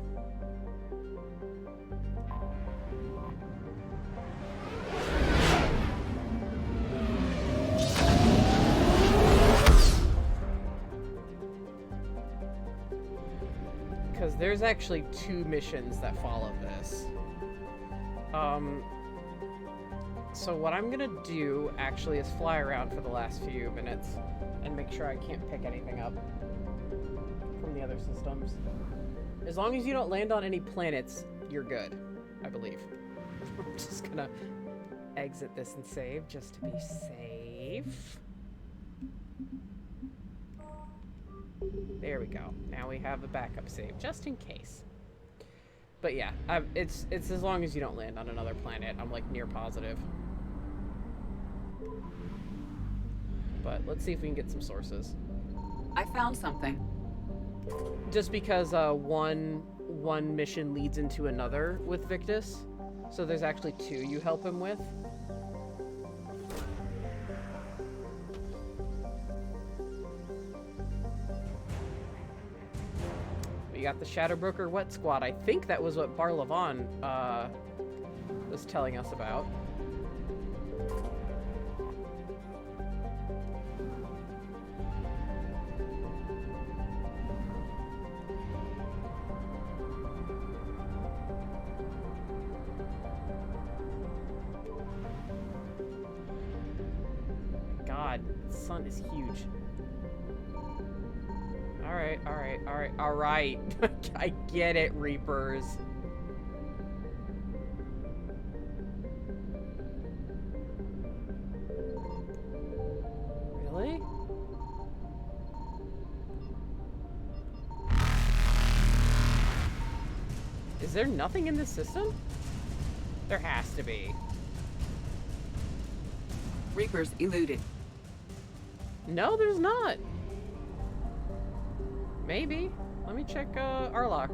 Speaker 1: Because there's actually 2 missions that follow this. So what I'm gonna do, actually, is fly around for the last few minutes and make sure I can't pick anything up from the other systems. As long as you don't land on any planets, you're good, I believe. I'm just gonna exit this and save, just to be safe. There we go. Now we have a backup save, just in case. But yeah, it's as long as you don't land on another planet, I'm like near positive. But let's see if we can get some sources.
Speaker 22: I found something.
Speaker 1: Just because one mission leads into another with Victus, so there's actually 2 you help him with. We got the Shadow Broker Wet Squad. I think that was what Bar Levon was telling us about. God, the sun is huge. Alright. I get it, Reapers. Really? Is there nothing in this system? There has to be.
Speaker 22: Reapers eluded.
Speaker 1: No, there's not. Maybe. Let me check Arlock.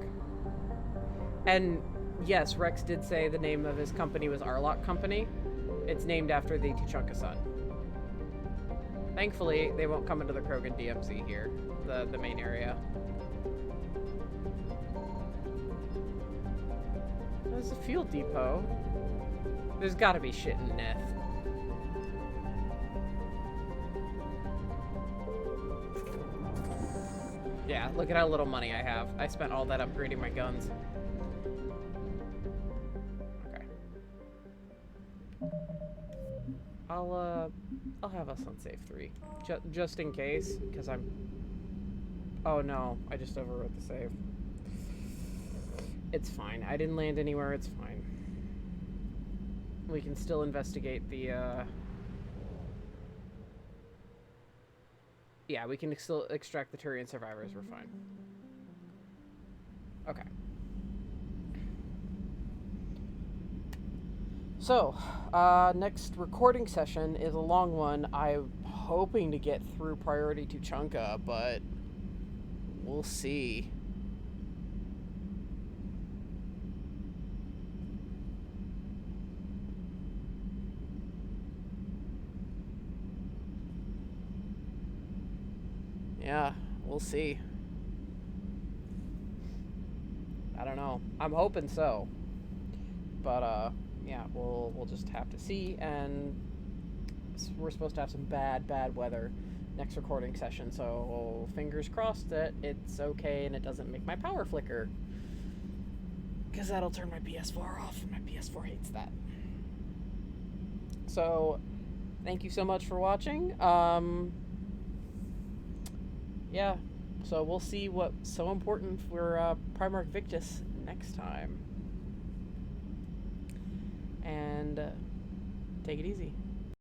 Speaker 1: And yes, Rex did say the name of his company was Arlock Company. It's named after the Tuchanka son. Thankfully, they won't come into the Krogan DMZ here, the main area. There's a fuel depot. There's gotta be shit in Nith. Yeah, look at how little money I have. I spent all that upgrading my guns. Okay. I'll have us on save 3. Just in case, because I'm... Oh no, I just overwrote the save. It's fine. I didn't land anywhere, it's fine. We can still investigate the, Yeah, we can still extract the Turian survivors, we're fine. Okay. So, next recording session is a long one. I'm hoping to get through Priority Tuchanka, but we'll see. Yeah, we'll see. I don't know. I'm hoping so. But, yeah, we'll just have to see, and we're supposed to have some bad weather next recording session, so fingers crossed that it's okay and it doesn't make my power flicker. Because that'll turn my PS4 off, and my PS4 hates that. So, thank you so much for watching. Yeah, so we'll see what's so important for Primarch Victus next time. And take it easy.